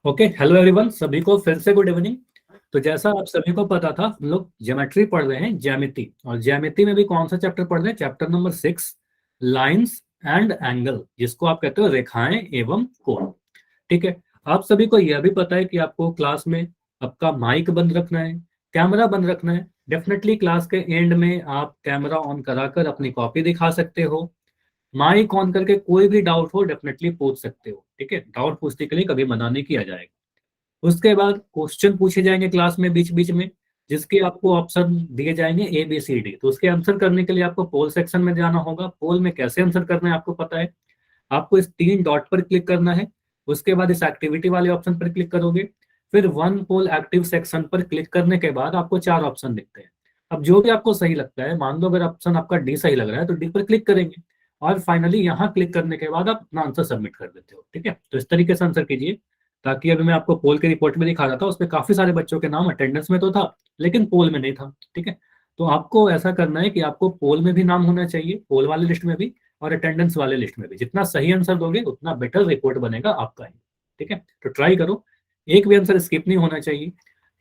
Okay, hello everyone, सभी को फिर से गुड इवनिंग। तो जैसा आप सभी को पता था, हम लोग ज्योमेट्री पढ़ रहे हैं, ज्यामिति। और ज्यामिति में भी कौन सा चैप्टर पढ़ रहे हैं? Chapter number 6, lines and angle, जिसको आप कहते हो रेखाएं एवं कोण। ठीक है। आप सभी को यह भी पता है कि आपको क्लास में आपका माइक बंद रखना है, कैमरा बंद रखना है। डेफिनेटली क्लास के एंड में आप कैमरा ऑन कराकर अपनी कॉपी दिखा सकते हो। माइक ऑन करके कोई भी डाउट हो डेफिनेटली पूछ सकते हो। ठीक है, डाउट पूछने के लिए कभी मना नहीं किया जाएगा। उसके बाद क्वेश्चन पूछे जाएंगे क्लास में बीच बीच में, जिसके आपको ऑप्शन दिए जाएंगे ABCD। तो उसके आंसर करने के लिए आपको पोल सेक्शन में जाना होगा। पोल में कैसे आंसर करना है आपको पता है। आपको इस 3 डॉट पर क्लिक करना है। उसके बाद इस एक्टिविटी वाले ऑप्शन पर क्लिक करोगे। फिर वन पोल एक्टिव सेक्शन पर क्लिक करने के बाद आपको 4 ऑप्शन दिखते हैं। अब जो भी आपको सही लगता है, मान लो अगर ऑप्शन आपका डी सही लग रहा है तो डी पर क्लिक करेंगे। और फाइनली यहाँ क्लिक करने के बाद आप अपना आंसर सबमिट कर देते हो। ठीक है, तो इस तरीके से आंसर कीजिए। ताकि अभी मैं आपको पोल के रिपोर्ट में दिखा रहा था, उसमें काफी सारे बच्चों के नाम अटेंडेंस में तो था, लेकिन पोल में नहीं था। ठीक है, तो आपको ऐसा करना है कि आपको पोल में भी नाम होना चाहिए, पोल वाले लिस्ट में भी और अटेंडेंस वाले लिस्ट में भी। जितना सही आंसर दोगे उतना बेटर रिपोर्ट बनेगा आपका ही। ठीक है, तो ट्राई करो, एक भी आंसर स्किप नहीं होना चाहिए।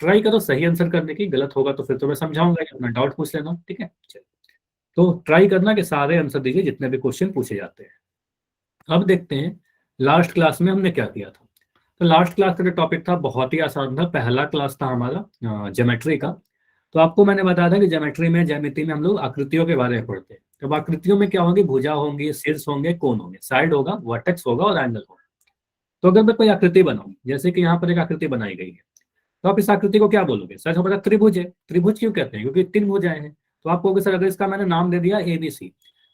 ट्राई करो सही आंसर करने की, गलत होगा तो फिर तो मैं समझाऊंगा कि अपना डाउट पूछ लेना। ठीक है, चलो। तो ट्राई करना कि सारे आंसर दीजिए जितने भी क्वेश्चन पूछे जाते हैं। अब देखते हैं लास्ट क्लास में हमने क्या किया था। तो लास्ट क्लास का जो टॉपिक था बहुत ही आसान था, पहला क्लास था हमारा ज्योमेट्री का। तो आपको मैंने बताया था कि ज्योमेट्री में, ज्यामिति में हम लोग आकृतियों के बारे में पढ़ते हैं। तो अब आकृतियों में क्या होगी? भुजा होंगी, शीर्ष होंगे, कोण होंगे, साइड होगा, वर्टेक्स होगा और एंगल होगा। तो अगर मैं कोई आकृति बनाऊं, जैसे कि यहाँ पर एक आकृति बनाई गई है, तो आप इस आकृति को क्या बोलोगे? सर हमारा त्रिभुज है। त्रिभुज क्यों कहते हैं? क्योंकि 3 भुजाएं हैं। तो आप कहोगे सर अगर इसका मैंने नाम दे दिया ABC,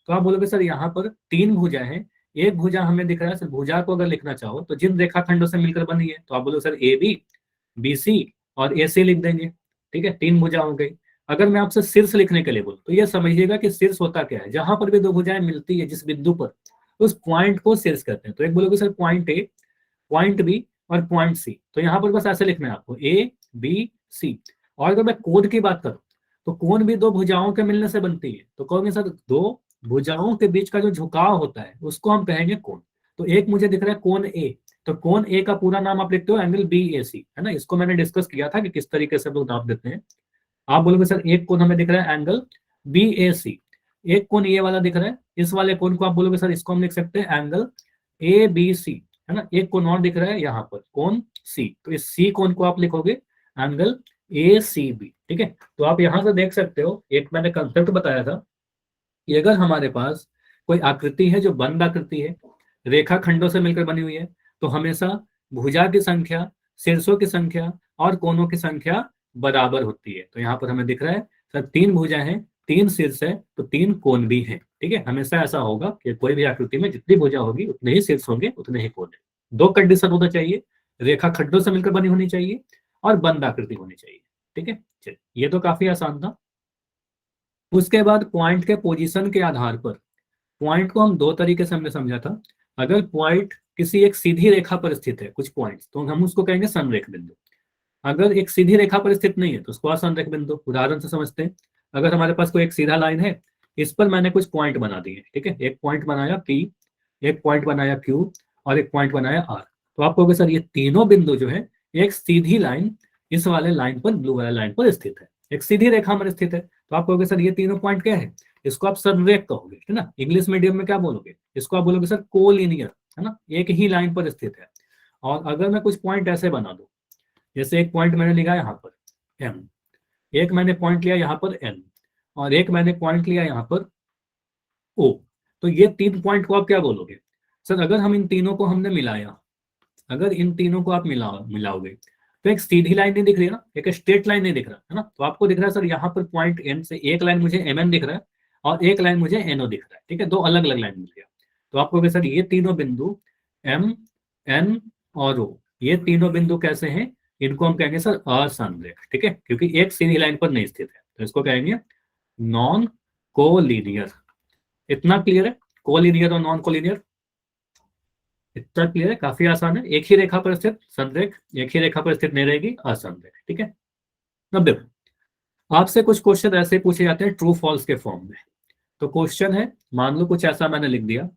तो आप बोलोगे सर यहाँ पर 3 भुजाएं हैं, एक भुजा हमें दिख रहा है। सर भुजा को अगर लिखना चाहो तो जिन रेखाखंडों से मिलकर बनी है, तो आप बोलोगे सर AB, BC और AC लिख देंगे। ठीक है, 3 भुजा हो गई। अगर मैं आपसे शीर्ष लिखने के लिए बोलूं, तो ये समझिएगा कि शीर्ष होता क्या है? जहां पर भी 2 भुजाएं मिलती है जिस बिंदु पर, उस पॉइंट को शीर्ष कहते हैं। तो एक बोलोगे sir point A, point B और पॉइंट C। तो यहाँ पर बस ऐसे लिखना है आपको ABC। और अगर मैं कोण की बात करूं, तो कोण भी 2 भुजाओं के मिलने से बनती है। तो कहोगे सर 2 भुजाओं के बीच का जो झुकाव होता है उसको हम कहेंगे कोण। तो एक मुझे दिख रहा है कोण A, तो कोण A का पूरा नाम आप लिखते हो एंगल BAC, है ना। इसको मैंने डिस्कस किया था कि किस तरीके से लोग नाम देते हैं। आप बोलोगे सर एक कोण हमें दिख रहा है एंगल BAC, एक कोण ये वाला दिख रहा है, इस वाले कोण को आप बोलोगे सर इसको हम लिख सकते हैं एंगल ABC, है ना। एक कोण और दिख रहा है यहाँ पर, कोण C, तो इस C कोण को आप लिखोगे एंगल ACB। ठीक है, तो आप यहाँ से देख सकते हो, एक मैंने कंसेप्ट बताया था कि अगर हमारे पास कोई आकृति है जो बंद आकृति है, रेखा खंडों से मिलकर बनी हुई है, तो हमेशा भुजा की संख्या, शीर्षों की संख्या और कोनों की संख्या बराबर होती है। तो यहाँ पर हमें दिख रहा है सर 3 भुजा है, 3 शीर्ष है, तो 3 कोण भी है। ठीक है, हमेशा ऐसा होगा कि कोई भी आकृति में जितनी भुजा होगी उतने ही शीर्ष होंगे, उतने ही कोण है। 2 कंडीशन होना चाहिए, रेखा खंडों से मिलकर बनी होनी चाहिए और बंद आकृति होनी चाहिए। ठीक है, चलिए, ये तो काफी आसान था। उसके बाद पॉइंट के पोजीशन के आधार पर, पॉइंट को हम 2 तरीके से हमने समझा था। अगर पॉइंट किसी एक सीधी रेखा पर स्थित है, कुछ पॉइंट्स, तो हम उसको कहेंगे संरेख बिंदु। अगर एक सीधी रेखा पर स्थित नहीं है तो उसको असंरेख बिंदु। उदाहरण से समझते हैं, अगर हमारे पास कोई एक सीधा लाइन है, इस पर मैंने कुछ पॉइंट बना दिए। ठीक है, एक पॉइंट बनाया P, एक पॉइंट बनाया Q और एक पॉइंट बनाया R। तो आप कहोगे सर ये तीनों बिंदु जो है एक सीधी लाइन, इस वाले लाइन पर, ब्लू वाले लाइन पर स्थित है, एक सीधी रेखा में स्थित है। तो आप कहोगे सर ये तीनों पॉइंट क्या है? इसको आप संरेख कहोगे, है ना। इंग्लिश मीडियम में क्या बोलोगे? इसको आप बोलोगे सर कोलिनियर, है ना, एक ही लाइन पर स्थित है। और अगर मैं कुछ पॉइंट ऐसे बना दूं, जैसे एक पॉइंट मैंने लिखा यहाँ पर M, एक मैंने पॉइंट लिया यहाँ पर N और एक मैंने पॉइंट लिया यहाँ पर O, तो ये 3 पॉइंट को आप क्या बोलोगे? सर अगर हम इन तीनों को हमने मिलाया, अगर इन तीनों को आप मिलाओगे तो एक सीधी लाइन नहीं दिख रही है ना, एक स्ट्रेट लाइन नहीं दिख रहा है ना। तो आपको दिख रहा है सर यहाँ पर पॉइंट N से एक लाइन मुझे MN दिख रहा है और एक लाइन मुझे NO दिख रहा है। ठीक है, 2 अलग अलग लाइन मिल गया। तो आपको कहोगे सर ये तीनों बिंदु M, N और O, ये तीनों बिंदु कैसे हैं? इनको हम कहेंगे सर असंरेख। ठीक है, क्योंकि एक सीधी लाइन पर नहीं स्थित है, तो इसको कहेंगे नॉन कोलिनियर। इतना क्लियर है? कोलिनियर और नॉन कोलिनियर इतना क्लियर है? काफी आसान है। एक ही रेखा पर स्थित संरेख, एक ही रेखा पर स्थित नहीं रहेगी असंरेख। ठीक है, अब देखो, आपसे कुछ क्वेश्चन ऐसे पूछे जाते हैं ट्रू फॉल्स के फॉर्म में। तो क्वेश्चन है, मान लो कुछ ऐसा मैंने लिख दिया,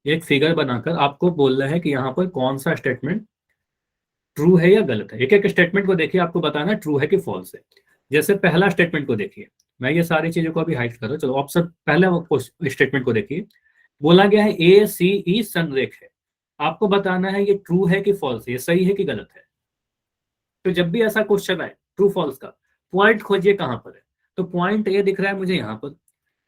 एक फिगर बनाकर आपको बोलना है कि यहाँ पर कौन सा स्टेटमेंट ट्रू है या गलत है। एक एक स्टेटमेंट को देखिए, आपको बताना ट्रू है कि फॉल्स है। जैसे पहला स्टेटमेंट को देखिए, मैं ये सारी चीजों को अभी हाइड कर रहा हूँ। चलो ऑप्शन पहले स्टेटमेंट को देखिए, बोला गया है ए सी ई संरेख है। आपको बताना है ये ट्रू है कि फॉल्स है, ये सही है कि गलत है। तो जब भी ऐसा क्वेश्चन आए ट्रू फॉल्स का, पॉइंट खोजिए कहां पर है। तो पॉइंट ए दिख रहा है मुझे यहाँ पर,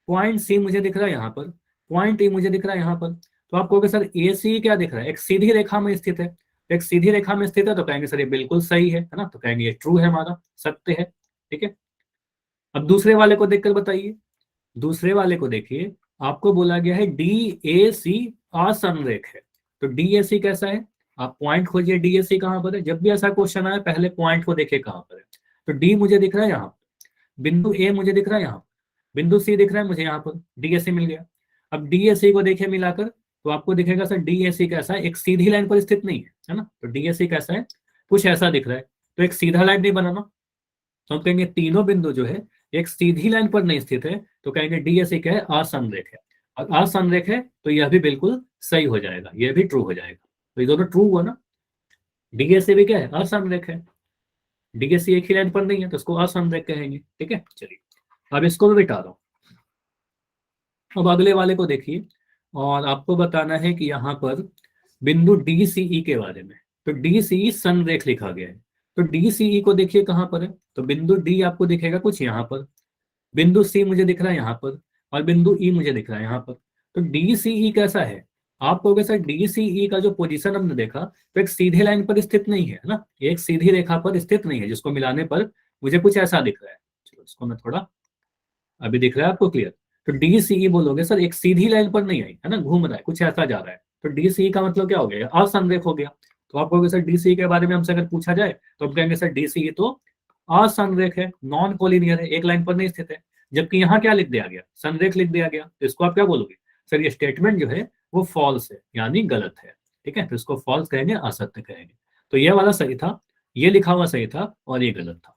पॉइंट सी मुझे दिख रहा है यहाँ पर, पॉइंट ई मुझे दिख रहा है यहाँ पर। तो आप कहोगे सर ए सी क्या दिख रहा है, एक सीधी रेखा में स्थित है। एक सीधी रेखा में स्थित है तो कहेंगे सर ये बिल्कुल सही है ना, तो कहेंगे ये ट्रू है, हमारा सत्य है। ठीक है। अब दूसरे वाले को देखकर बताइए। दूसरे वाले को देखिए, आपको बोला गया है डी ए सी असंरेख है। तो डी ए सी कैसा है, आप पॉइंट खोजिए डी ए सी कहां पर है। जब भी ऐसा क्वेश्चन आए पहले पॉइंट को देखिए कहां पर है। तो डी मुझे दिख रहा है यहाँ, बिंदु ए मुझे दिख रहा है यहाँ, बिंदु सी दिख रहा है मुझे यहाँ पर, डी ए सी मिल गया। अब डी ए सी को देखिए मिलाकर, तो आपको दिखेगा सर डी ए सी कैसा है, एक सीधी लाइन पर स्थित नहीं है ना। तो डी ए सी कैसा है, कुछ ऐसा दिख रहा है। तो एक सीधा लाइन नहीं बनाना, तो हम कहेंगे तीनों बिंदु जो है एक सीधी लाइन पर नहीं स्थित है, तो कहेंगे डीएससी क्या है, असंरेख है। और असंरेख है तो यह भी बिल्कुल सही हो जाएगा, यह भी ट्रू हो जाएगा। तो ये दोनों ट्रू हुआ ना। डीएससी भी क्या है, असंरेख है। डीएससी एक ही लाइन पर नहीं है तो उसको असंरेख कहेंगे। ठीक है, चलिए अब इसको भी मिटा रहा हूं। अब अगले वाले को देखिए, और आपको बताना है कि यहाँ पर बिंदु डी सी ई के बारे में। तो डी सी ई संरेख लिखा गया है। तो डी सी ई को देखिए कहाँ पर है, तो बिंदु डी आपको दिखेगा कुछ यहाँ पर, बिंदु सी मुझे दिख रहा है यहाँ पर, और बिंदु ई मुझे दिख रहा है यहाँ पर। तो डी सी ई कैसा है, आप कहोगे सर डी सी ई का जो पोजीशन हमने देखा, तो एक सीधे लाइन पर स्थित नहीं है ना, एक सीधी रेखा पर स्थित नहीं है, जिसको मिलाने पर मुझे कुछ ऐसा दिख रहा है। चलो इसको मैं थोड़ा, अभी दिख रहा है आपको क्लियर। तो डी सी ई बोलोगे सर एक सीधी लाइन पर नहीं आई है ना, घूम रहा है, कुछ ऐसा जा रहा है। तो डी सी ई का मतलब क्या हो गया, असंरेख हो गया। तो आप कहोगे सर डी सी ई के बारे में हमसे अगर पूछा जाए तो हम कहेंगे सर डी सी ई तो असंरेख है, नॉन कोलिनियर है, एक लाइन पर नहीं स्थित है। जबकि यहाँ क्या लिख दिया गया, संरेख लिख दिया गया। तो इसको आप क्या बोलोगे, सर ये स्टेटमेंट जो है वो फॉल्स है, यानी गलत है। ठीक है, तो इसको फॉल्स कहेंगे, असत्य कहेंगे। तो ये वाला सही था, ये लिखा हुआ सही था, और ये गलत था।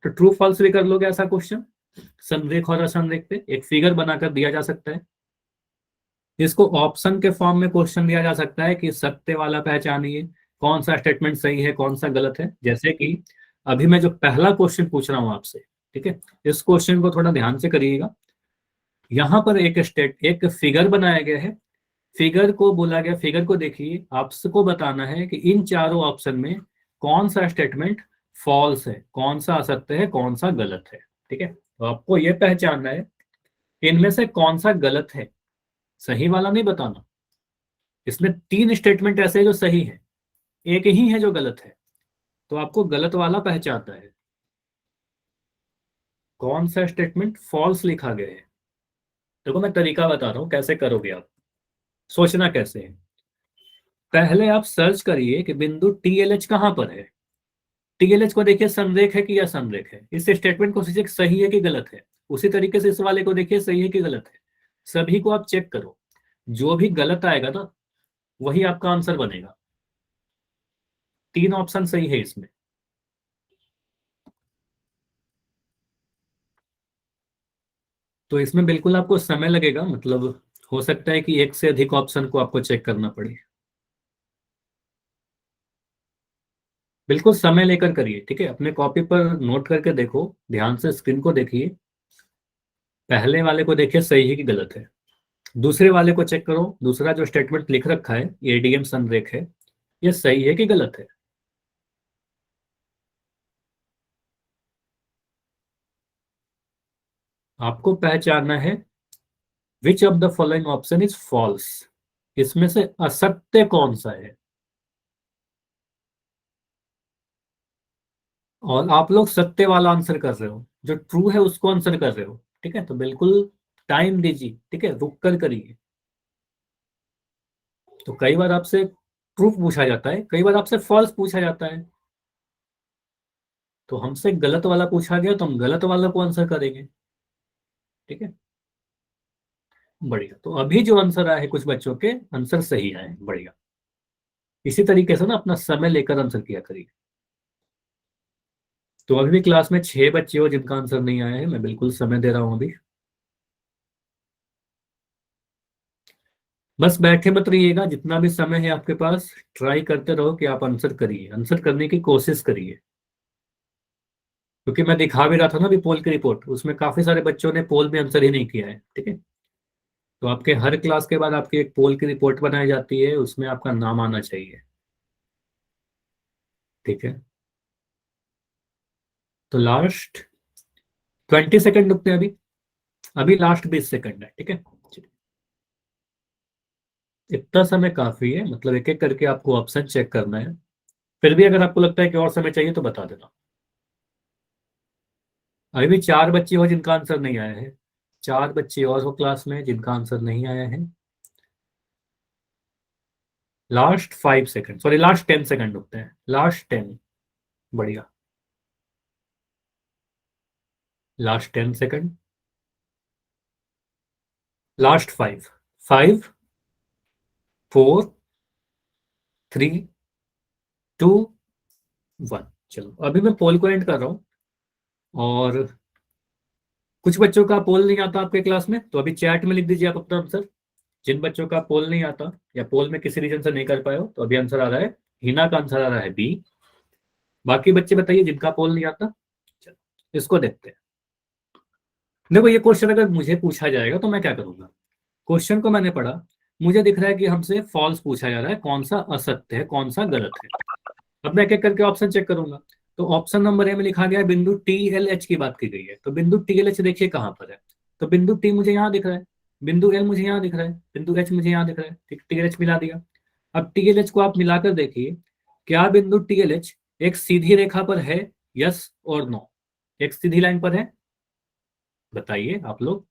तो ट्रू फॉल्स भी कर लोगे ऐसा क्वेश्चन, संरेख और असंरेख पे एक फिगर बनाकर दिया जा सकता है। इसको ऑप्शन के फॉर्म में क्वेश्चन दिया जा सकता है कि सत्य वाला पहचानिए, कौन सा स्टेटमेंट सही है कौन सा गलत है। जैसे कि अभी मैं जो पहला क्वेश्चन पूछ रहा हूं आपसे, ठीक है, इस क्वेश्चन को थोड़ा ध्यान से करिएगा। यहाँ पर एक फिगर बनाया गया है। फिगर को बोला गया, फिगर को देखिए, आपको बताना है कि इन चारों ऑप्शन में कौन सा स्टेटमेंट फॉल्स है, कौन सा असत्य है, कौन सा गलत है। ठीक है, तो आपको यह पहचानना है इनमें से कौन सा गलत है, सही वाला नहीं बताना। इसमें तीन स्टेटमेंट ऐसे हैं जो सही है, एक ही है जो गलत है। तो आपको गलत वाला पहचानना है, कौन सा स्टेटमेंट फॉल्स लिखा गया है। देखो मैं तरीका बता रहा हूं कैसे करोगे आप, सोचना कैसे है। पहले आप सर्च करिए कि बिंदु टीएलएच कहां पर है। टीएलएच को देखिए संरेख है कि असंरेख है, इस स्टेटमेंट को सोचिए सही है कि गलत है। उसी तरीके से इस वाले को देखिए सही है कि गलत है। सभी को आप चेक करो, जो भी गलत आएगा ना वही आपका आंसर बनेगा। तीन ऑप्शन सही है इसमें। तो इसमें बिल्कुल आपको समय लगेगा, मतलब हो सकता है कि एक से अधिक ऑप्शन को आपको चेक करना पड़े। बिल्कुल समय लेकर करिए, ठीक है, अपने कॉपी पर नोट करके देखो, ध्यान से स्क्रीन को देखिए। पहले वाले को देखिए सही है कि गलत है। दूसरे वाले को चेक करो, दूसरा जो स्टेटमेंट लिख रखा है एडीएम संरेख है, ये सही है कि गलत है। आपको पहचानना है which of the following option is false, इसमें से असत्य कौन सा है। और आप लोग सत्य वाला आंसर कर रहे हो, जो ट्रू है उसको आंसर कर रहे हो। ठीक है, तो बिल्कुल टाइम दीजिए, ठीक है, रुक कर करिए। तो कई बार आपसे ट्रू पूछा जाता है, कई बार आपसे फॉल्स पूछा जाता है। तो हमसे गलत वाला पूछा गया तो हम गलत वाला को आंसर करेंगे। ठीक है, बढ़िया। तो अभी जो आंसर आए हैं कुछ बच्चों के आंसर सही आए हैं, बढ़िया। इसी तरीके से ना अपना समय लेकर आंसर किया करिए। तो अभी भी क्लास में 6 बच्चे हो जिनका आंसर नहीं आया है, मैं बिल्कुल समय दे रहा हूँ अभी। बस बैठे मत रहिएगा, जितना भी समय है आपके पास ट्राई करते रहो कि आप आंसर करिए, आंसर करने की कोशिश करिए। क्योंकि मैं दिखा भी रहा था ना अभी पोल की रिपोर्ट, उसमें काफी सारे बच्चों ने पोल में आंसर ही नहीं किया है, ठीक है। तो आपके हर क्लास के बाद आपकी एक पोल की रिपोर्ट बनाई जाती है, उसमें आपका नाम आना चाहिए, ठीक है। तो लास्ट 20 सेकंड रुकते हैं अभी, अभी लास्ट 20 सेकंड है, ठीक है। इतना समय काफी है, मतलब एक एक करके आपको ऑप्शन चेक करना है। फिर भी अगर आपको लगता है कि और समय चाहिए तो बता देना। अभी भी 4 बच्चे हो जिनका आंसर नहीं आया है, 4 बच्चे और हो क्लास में जिनका आंसर नहीं आया है। Last 5 second, sorry last 10 second रुकते हैं, लास्ट 10। बढ़िया। Last 10 second. लास्ट 5, 5, 4, 3, 2, 1। चलो अभी मैं पोल को एंड कर रहा हूँ। और कुछ बच्चों का पोल नहीं आता आपके क्लास में, तो अभी चैट में लिख दीजिए आप अपना आंसर। जिन बच्चों का पोल नहीं आता या पोल में किसी रीजन से नहीं कर पाए हो, तो अभी आंसर आ रहा है, हिना का आंसर आ रहा है बी। बाकी बच्चे बताइए जिनका पोल नहीं आता। चलो इसको देखते हैं। देखो ये क्वेश्चन अगर मुझे पूछा जाएगा तो मैं क्या करूंगा। क्वेश्चन को मैंने पढ़ा, मुझे दिख रहा है कि हमसे फॉल्स पूछा जा रहा है, कौन सा असत्य है कौन सा गलत है। अब मैं एक एक करके ऑप्शन चेक करूंगा। तो ऑप्शन नंबर ए में लिखा गया है बिंदु टी एल एच की बात की गई है, तो बिंदु टी एल एच देखिए कहाँ पर है। तो बिंदु टी मुझे यहाँ दिख रहा है, बिंदु एल मुझे यहाँ दिख रहा है, बिंदु एच मुझे यहाँ दिख रहा है, ठीक, टी एल एच मिला दिया। अब टी एल एच को आप मिलाकर देखिए, क्या बिंदु टी एल एच एक सीधी रेखा पर है, यस और नो। एक सीधी लाइन पर है, बताइए आप लोग।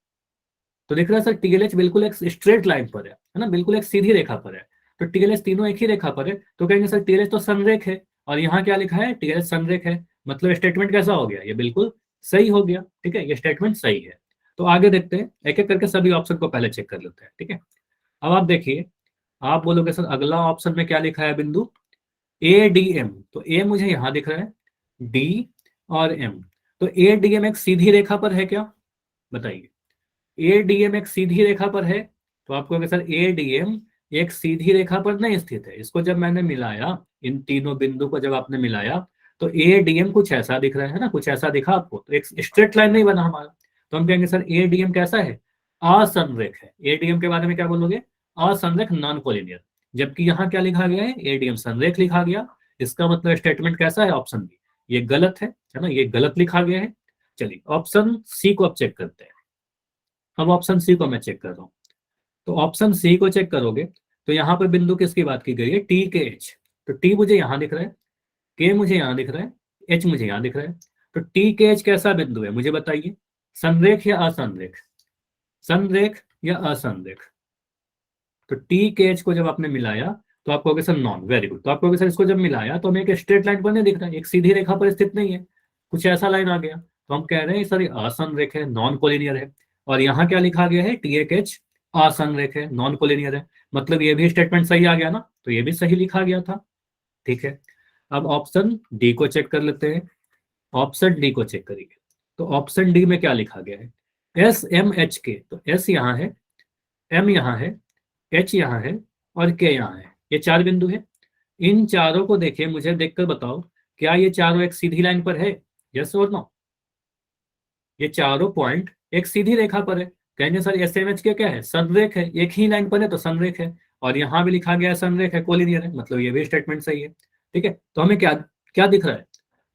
तो दिख रहा है सर टीएलएच बिल्कुल एक स्ट्रेट लाइन पर है ना, बिल्कुल एक सीधी रेखा पर है। तो टीएलएच तीनों एक ही रेखा पर है, तो कहेंगे सर टीएलएच तो संरेख है। और यहाँ क्या लिखा है, टीएलएच संरेख है। मतलब स्टेटमेंट कैसा हो गया, ये बिल्कुल सही हो गया, ठीक है, ये स्टेटमेंट सही है। तो आगे देखते हैं, एक एक करके सभी ऑप्शन को पहले चेक कर लेते हैं, ठीक है। अब आप देखिए, आप बोलोगे सर अगला ऑप्शन में क्या लिखा है, बिंदु ए डी एम। तो ए मुझे यहाँ दिख रहा है, डी और एम। तो ए डी एम एक सीधी रेखा पर है क्या, बताइए। एडीएम एक सीधी रेखा पर है, तो आपको अगर सर एडीएम एक सीधी रेखा पर नहीं स्थित है, इसको जब मैंने मिलाया, इन तीनों बिंदु को जब आपने मिलाया, तो एडीएम कुछ ऐसा दिख रहा है ना, कुछ ऐसा दिखा आपको, तो एक स्ट्रेट लाइन नहीं बना हमारा। तो हम कहेंगे सर एडीएम कैसा है, असंरेख है। एडीएम के बारे में क्या बोलोगे, असंरेख, नॉन कोलिनियर। जबकि यहाँ क्या लिखा गया है, एडीएम संरेख लिखा गया। इसका मतलब स्टेटमेंट कैसा है, ऑप्शन बी, ये गलत है ना, ये गलत लिखा गया है। चलिए ऑप्शन सी को अब चेक करते हैं। अब ऑप्शन सी को मैं चेक कर रहा हूँ। तो ऑप्शन सी को चेक करोगे, तो यहाँ पर बिंदु किसकी बात की गई है, टी के एच। तो टी मुझे यहाँ दिख रहा है, के मुझे यहाँ दिख रहा है, एच मुझे यहाँ दिख रहा है। तो टी के एच कैसा बिंदु है मुझे बताइए, संरेख या असंरेख, संरेख या असंरेख। तो टी के एच को जब आपने मिलाया, तो आपको कहोगे सर नॉन, वेरी गुड। तो आपको सर इसको जब मिलाया तो हमें एक स्ट्रेट लाइन पर नहीं दिख रहा है, एक सीधी रेखा पर स्थित नहीं है, कुछ ऐसा लाइन आ गया। तो हम कह रहे हैं सर ये असंरेख है, नॉन कोलिनियर है। और यहाँ क्या लिखा गया है, टी एक एच असंरेख है, नॉन कोलिनियर है। मतलब ये भी स्टेटमेंट सही आ गया ना, तो ये भी सही लिखा गया था, ठीक है। अब ऑप्शन डी को चेक कर लेते हैं, ऑप्शन डी को चेक करेंगे। तो ऑप्शन डी में क्या लिखा गया है, एस एम एच के। तो एस यहाँ है, एम यहाँ है, एच यहाँ है और के यहाँ है, ये 4 बिंदु है। इन चारों को देखिए, मुझे देखकर बताओ, क्या ये चारों एक सीधी लाइन पर है, यस और नो। ये चारों पॉइंट एक सीधी रेखा पर है। कहेंगे सर एस एम एच के क्या है, संरेख है, एक ही लाइन पर है तो संरेख है। और यहाँ भी लिखा गया है संरेख है, कोलिनियर है, मतलब ये भी स्टेटमेंट सही है, ठीक है। तो हमें क्या क्या दिख रहा है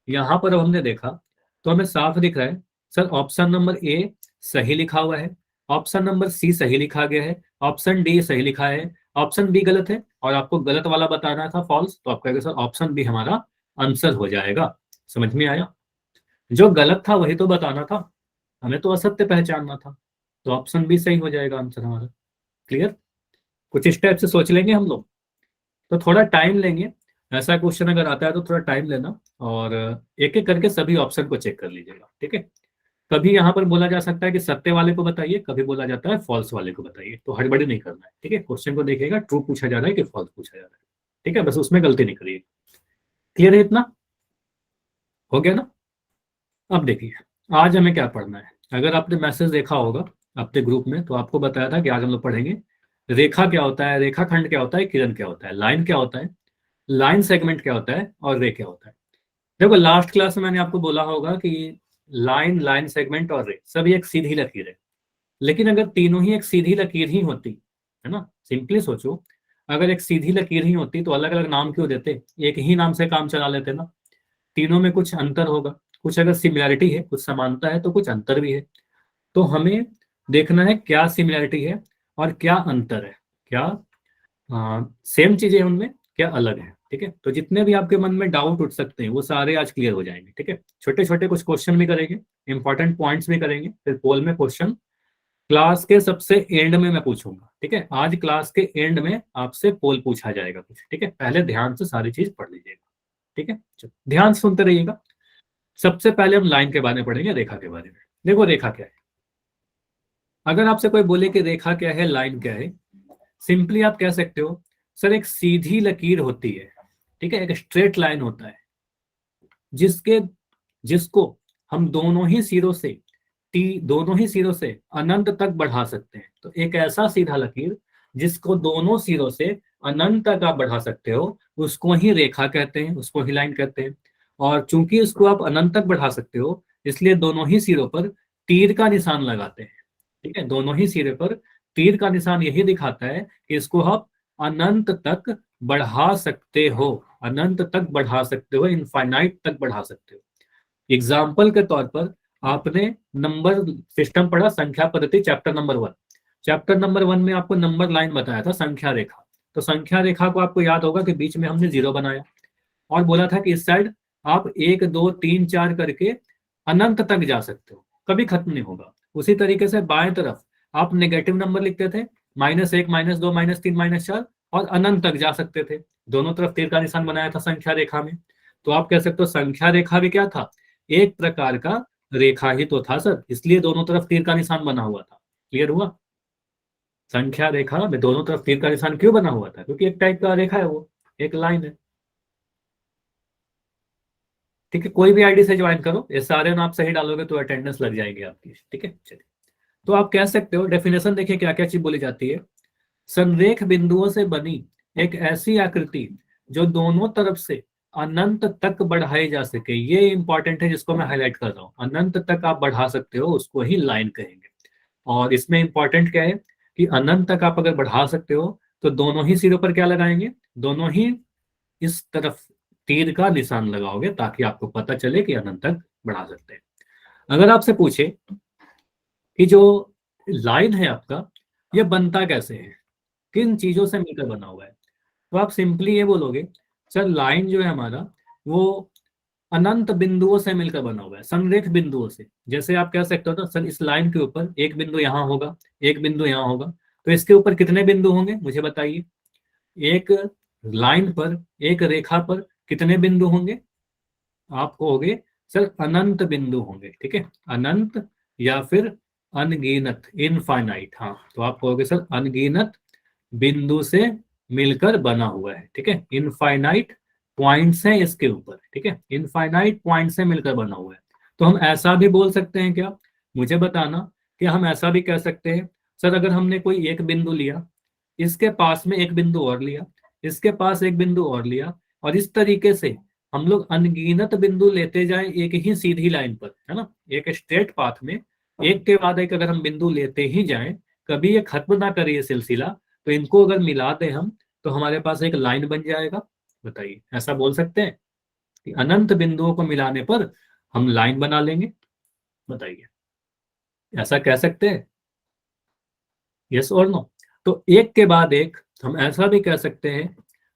यहाँ पर, अब हमने देखा तो हमें साफ दिख रहा है, सर ऑप्शन नंबर ए सही लिखा हुआ है, ऑप्शन नंबर सी सही लिखा गया है, ऑप्शन डी सही लिखा है, ऑप्शन बी गलत है। और आपको गलत वाला बताना था फॉल्स, तो आप कहेंगे सर ऑप्शन बी हमारा आंसर हो जाएगा। समझ में आया, जो गलत था वही तो बताना था, हमें तो असत्य पहचानना था। तो ऑप्शन बी सही हो जाएगा आंसर हमारा। क्लियर, कुछ इस टाइप से सोच लेंगे हम लोग, तो थोड़ा टाइम लेंगे। ऐसा क्वेश्चन अगर आता है तो थोड़ा टाइम लेना, और एक एक करके सभी ऑप्शन को चेक कर लीजिएगा, ठीक है। कभी यहाँ पर बोला जा सकता है कि सत्य वाले को बताइए, कभी बोला जाता है फॉल्स वाले को बताइए, तो हड़बड़ी नहीं करना है, ठीक है। क्वेश्चन को देखिएगा, ट्रू पूछा जा रहा है कि फॉल्स पूछा जा रहा है, ठीक है, बस उसमें गलती नहीं करिए। क्लियर है इतना, हो गया ना। अब देखिए आज हमें क्या पढ़ना है। अगर आपने मैसेज देखा होगा अपने ग्रुप में, तो आपको बताया था कि आज हम लोग पढ़ेंगे रेखा क्या होता है, रेखाखंड क्या होता है, किरण क्या होता है, लाइन क्या होता है, लाइन सेगमेंट क्या होता है, और रे क्या होता है। देखो लास्ट क्लास में मैंने आपको बोला होगा कि लाइन, लाइन सेगमेंट और रे सभी एक सीधी लकीर है। लेकिन अगर तीनों ही एक सीधी लकीर ही होती, है ना, सिंपली सोचो, अगर एक सीधी लकीर ही होती तो अलग अलग नाम क्यों देते, एक ही नाम से काम चला लेते ना। तीनों में कुछ अंतर होगा, कुछ अगर सिमिलैरिटी है, कुछ समानता है, तो कुछ अंतर भी है। तो हमें देखना है क्या सिमिलैरिटी है और क्या अंतर है, क्या सेम चीजें हैं उनमें, क्या अलग है। ठीक है, तो जितने भी आपके मन में डाउट उठ सकते हैं वो सारे आज क्लियर हो जाएंगे। ठीक है, छोटे छोटे कुछ क्वेश्चन भी करेंगे, इंपॉर्टेंट पॉइंट्स भी करेंगे, फिर पोल में क्वेश्चन क्लास के सबसे एंड में मैं पूछूंगा। ठीक है, आज क्लास के एंड में आपसे पोल पूछा जाएगा कुछ। ठीक है, पहले ध्यान से सारी चीज पढ़ लीजिएगा। ठीक है, चलो ध्यान से सुनते रहिएगा। सबसे पहले हम लाइन के बारे में पढ़ेंगे, रेखा के बारे में। देखो रेखा क्या है, अगर आपसे कोई बोले कि रेखा क्या है, लाइन क्या है, सिंपली आप कह सकते हो सर एक सीधी लकीर होती है। ठीक है, एक स्ट्रेट लाइन होता है जिसके जिसको हम दोनों ही सिरों से दोनों ही सिरों से अनंत तक बढ़ा सकते हैं। तो एक ऐसा सीधा लकीर जिसको दोनों सिरों से अनंत तक आप बढ़ा सकते हो, उसको ही रेखा कहते हैं, उसको ही लाइन कहते हैं। और चूंकि उसको आप अनंत तक बढ़ा सकते हो, इसलिए दोनों ही सिरों पर तीर का निशान लगाते हैं। ठीक है, दोनों ही सिरे पर तीर का निशान यही दिखाता है कि इसको आप अनंत तक बढ़ा सकते हो, अनंत तक बढ़ा सकते हो, इनफाइनाइट तक बढ़ा सकते हो। एग्जाम्पल के तौर पर आपने नंबर सिस्टम पढ़ा, संख्या पद्धति, चैप्टर नंबर 1। चैप्टर नंबर 1 में आपको नंबर लाइन बताया था, संख्या रेखा। तो संख्या रेखा को आपको याद होगा कि बीच में हमने 0 बनाया और बोला था कि इस साइड आप 1 2 3 4 करके अनंत तक जा सकते हो, कभी खत्म नहीं होगा। उसी तरीके से बाएं तरफ आप नेगेटिव नंबर लिखते थे, -1 -2 -3 -4, और अनंत तक जा सकते थे। दोनों तरफ तीर का निशान बनाया था संख्या रेखा में। तो आप कह सकते हो संख्या रेखा भी क्या था, एक प्रकार का रेखा ही तो था सर, इसलिए दोनों तरफ तीर का निशान बना हुआ था। क्लियर हुआ, संख्या रेखा में दोनों तरफ तीर का निशान क्यों बना हुआ था, क्योंकि एक टाइप का रेखा है वो, एक लाइन है। ठीक है, कोई भी आईडी से ज्वाइन करो, ये सारे नाम आप सही डालोगे तो अटेंडेंस लग जाएगी आपकी। ठीक है, चलिए। तो आप कह सकते हो, डेफिनेशन देखिए क्या क्या चीज बोली जाती है। संरेख बिंदुओं से बनी एक ऐसी आकृति जो दोनों तरफ से अनंत तक बढ़ाई जा सके, ये इंपॉर्टेंट है जिसको मैं हाईलाइट कर रहा हूँ। अनंत तक आप बढ़ा सकते हो, उसको ही लाइन कहेंगे। और इसमें इंपॉर्टेंट क्या है कि अनंत तक आप अगर बढ़ा सकते हो तो दोनों ही सिरों पर क्या लगाएंगे, दोनों ही इस तरफ तीर का निशान लगाओगे, ताकि आपको पता चले कि अनंत तक बढ़ा सकते हैं। अगर आपसे पूछे कि जो लाइन है आपका, ये बनता कैसे है, किन चीजों से मिलकर बना हुआ है, तो आप सिंपली ये बोलोगे सर लाइन जो है हमारा, वो अनंत बिंदुओं से मिलकर बना हुआ है, संरेख बिंदुओं से। जैसे आप कह सकते हो ना सर इस लाइन के ऊपर एक बिंदु यहाँ होगा, एक बिंदु यहाँ होगा, तो इसके ऊपर कितने बिंदु होंगे मुझे बताइए। एक लाइन पर, एक रेखा पर कितने बिंदु होंगे, आप कहोगे सर अनंत बिंदु होंगे। ठीक है, अनंत या फिर अनगिनत, इनफाइनाइट। हाँ, तो आप कहोगे सर अनगिनत बिंदु से मिलकर बना हुआ है। ठीक है, इनफाइनाइट पॉइंट्स हैं इसके ऊपर। ठीक है, इनफाइनाइट पॉइंट से मिलकर बना हुआ है। तो हम ऐसा भी बोल सकते हैं क्या, मुझे बताना। कि हम ऐसा भी कह सकते हैं सर अगर हमने कोई एक बिंदु लिया, इसके पास में एक बिंदु और लिया, इसके पास एक बिंदु और लिया, और इस तरीके से हम लोग अनगिनत बिंदु लेते जाएं एक ही सीधी लाइन पर, है ना, एक स्ट्रेट पाथ में एक के बाद एक अगर हम बिंदु लेते ही जाएं, कभी ये खत्म ना करे ये सिलसिला, तो इनको अगर मिला दें हम, तो हमारे पास एक लाइन बन जाएगा। बताइए, ऐसा बोल सकते हैं कि अनंत बिंदुओं को मिलाने पर हम लाइन बना लेंगे। बताइए, ऐसा कह सकते हैं, यस और नो। तो एक के बाद एक हम ऐसा भी कह सकते हैं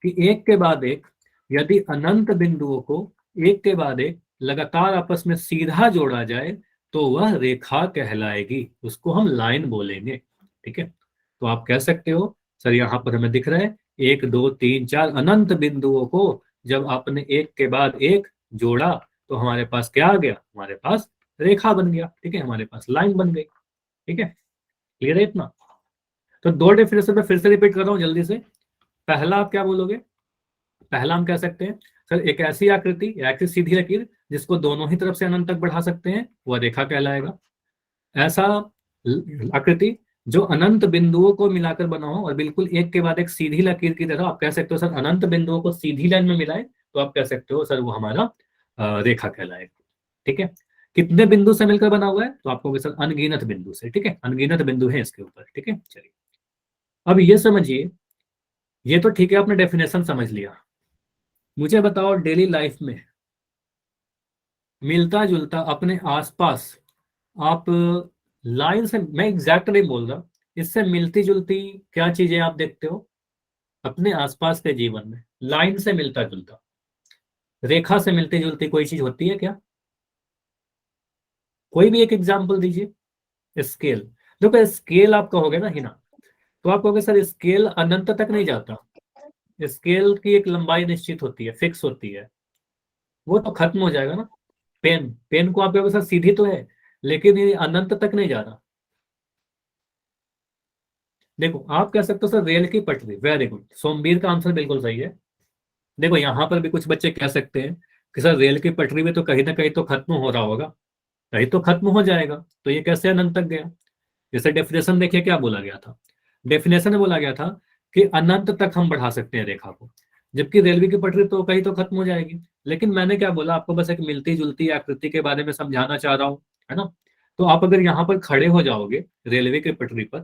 कि एक के बाद एक यदि अनंत बिंदुओं को एक के बाद एक लगातार आपस में सीधा जोड़ा जाए तो वह रेखा कहलाएगी, उसको हम लाइन बोलेंगे। ठीक है, तो आप कह सकते हो सर यहाँ पर हमें दिख रहा है 1 2 3 4 अनंत बिंदुओं को जब आपने एक के बाद एक जोड़ा तो हमारे पास क्या आ गया, हमारे पास रेखा बन गया। ठीक है, हमारे पास लाइन बन गई। ठीक है, क्लियर है इतना। तो दो डेफिनेशन में फिर से रिपीट कर रहा हूं जल्दी से। पहला आप क्या बोलोगे, पहला हम कह सकते हैं सर एक ऐसी आकृति, ऐसी सीधी लकीर जिसको दोनों ही तरफ से अनंत तक बढ़ा सकते हैं, वह रेखा कहलाएगा। ऐसा आकृति जो अनंत बिंदुओं को मिलाकर बना हो और बिल्कुल एक के बाद एक सीधी लकीर की तरह, आप कह सकते हो सर अनंत बिंदुओं को सीधी लाइन में मिलाए तो आप कह सकते हो सर वो हमारा रेखा कहलाएगा। ठीक है, कितने बिंदु से मिलकर बना हुआ है तो आपको सर अनगिनत बिंदु से। ठीक है, अनगिनत बिंदु है इसके ऊपर। ठीक है, चलिए अब ये समझिए, ये तो ठीक है आपने डेफिनेशन समझ लिया। मुझे बताओ डेली लाइफ में मिलता जुलता अपने आसपास आप लाइन से, मैं एग्जैक्ट नहीं बोल रहा, इससे मिलती जुलती क्या चीजें आप देखते हो अपने आसपास के जीवन में? लाइन से मिलता जुलता, रेखा से मिलती जुलती कोई चीज होती है क्या? कोई भी एक एग्जांपल दीजिए। स्केल, देखो स्केल आप कहोगे ना हिना, तो आप कहोगे सर स्केल अनंत तक नहीं जाता, स्केल की एक लंबाई निश्चित होती है, फिक्स होती है, वो तो खत्म हो जाएगा ना। पेन, पेन को आप कहोगे सर सीधी तो है लेकिन ये अनंत तक नहीं जा रहा। देखो आप कह सकते हो सर रेल की पटरी, वेरी गुड, सोमवीर का आंसर बिल्कुल सही है। देखो यहाँ पर भी कुछ बच्चे कह सकते हैं कि सर रेल की पटरी में तो कहीं ना कहीं तो खत्म हो रहा होगा, कहीं तो खत्म हो जाएगा, तो ये कैसे अनंत तक गया? जैसे डेफिनेशन देखिए क्या बोला गया था, डेफिनेशन में बोला गया था कि अनंत तक हम बढ़ा सकते हैं रेखा को, जबकि रेलवे की पटरी तो कहीं तो खत्म हो जाएगी। लेकिन मैंने क्या बोला आपको, बस एक मिलती जुलती आकृति के बारे में समझाना चाह रहा हूँ, है ना। तो आप अगर यहाँ पर खड़े हो जाओगे रेलवे की पटरी पर,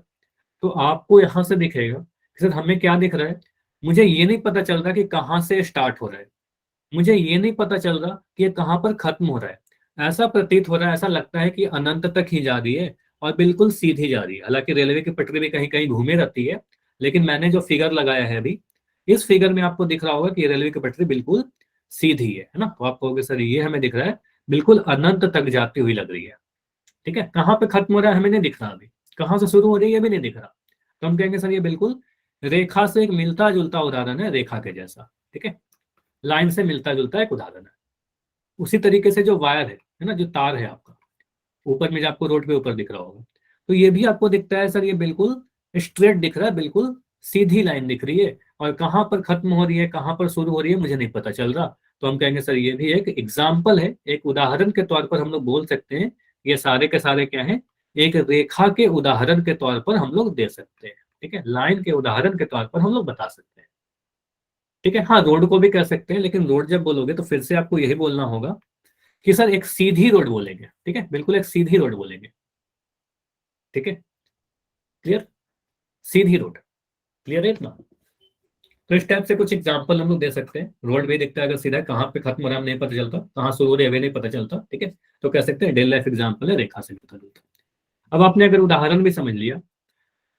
तो आपको यहां से दिखेगा कि सर हमें क्या दिख रहा है, मुझे ये नहीं पता चल रहा कि कहाँ से स्टार्ट हो रहा है, मुझे ये नहीं पता चल रहा कि ये कहाँ पर खत्म हो रहा है। ऐसा प्रतीत हो रहा है, ऐसा लगता है कि अनंत तक ही जा रही है और बिल्कुल सीधी जा रही है। हालांकि रेलवे की पटरी भी कहीं कहीं घूमे रहती है, लेकिन मैंने जो फिगर लगाया है अभी, इस फिगर में आपको दिख रहा होगा कि रेलवे की पटरी बिल्कुल सीधी है ना। तो आप कहोगे सर ये हमें दिख रहा है बिल्कुल अनंत तक जाती हुई लग रही है। ठीक है, कहाँ पे खत्म हो रहा है हमें नहीं दिख रहा, अभी कहाँ से शुरू हो रही है ये भी नहीं दिख रहा। तो हम कहेंगे सर ये बिल्कुल रेखा से एक मिलता जुलता उदाहरण है, रेखा के जैसा। ठीक है, लाइन से मिलता जुलता एक उदाहरण है। उसी तरीके से जो वायर है ना, जो तार है आपका ऊपर में जो आपको रोड पे ऊपर दिख रहा होगा, तो ये भी आपको दिखता है सर ये बिल्कुल स्ट्रेट दिख रहा है, बिल्कुल सीधी लाइन दिख रही है, और कहाँ पर खत्म हो रही है कहाँ पर शुरू हो रही है मुझे नहीं पता चल रहा। तो हम कहेंगे सर ये भी एक एग्जाम्पल है, एक उदाहरण के तौर पर हम लोग बोल सकते हैं, ये सारे के सारे क्या है, एक रेखा के उदाहरण के तौर पर हम लोग दे सकते हैं। ठीक है, लाइन के उदाहरण के तौर पर हम लोग बता सकते हैं। ठीक है, हाँ रोड को भी कह सकते हैं, लेकिन रोड जब बोलोगे तो फिर से आपको यही बोलना होगा कि सर एक सीधी रोड बोलेंगे। ठीक है, बिल्कुल एक सीधी रोड बोलेंगे। ठीक है, क्लियर, सीधी रोड, क्लियर है इतना। तो इस टाइप से कुछ एग्जांपल हम लोग दे सकते हैं। रोड भी दिखता है अगर सीधा, कहाँ पे खत्म हो रहा है नहीं पता चलता, कहाँ शुरू हो रहा है नहीं पता चलता। ठीक है, तो कह सकते हैं डेली लाइफ एग्जाम्पल है रेखा से मिलता जुलता। अब आपने अगर उदाहरण भी समझ लिया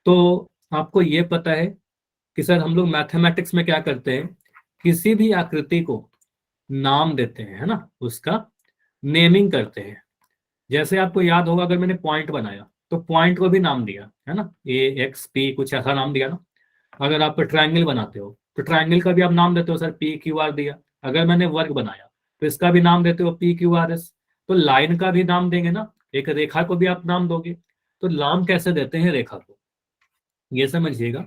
तो आपको ये पता है कि सर हम लोग मैथमेटिक्स में क्या करते हैं, किसी भी आकृति को नाम देते हैं, है ना, उसका नेमिंग करते हैं। जैसे आपको याद होगा अगर मैंने पॉइंट बनाया तो पॉइंट को भी नाम दिया है ना, ए एक्स पी कुछ ऐसा नाम दिया ना। अगर आप ट्रायंगल बनाते हो तो ट्रायंगल का भी आप नाम देते हो सर पी क्यू आर दिया। अगर मैंने वर्ग बनाया तो इसका भी नाम देते हो पी क्यू आर एस। तो लाइन का भी नाम देंगे ना, एक रेखा को भी आप नाम दोगे। तो नाम कैसे देते हैं रेखा को, ये समझिएगा।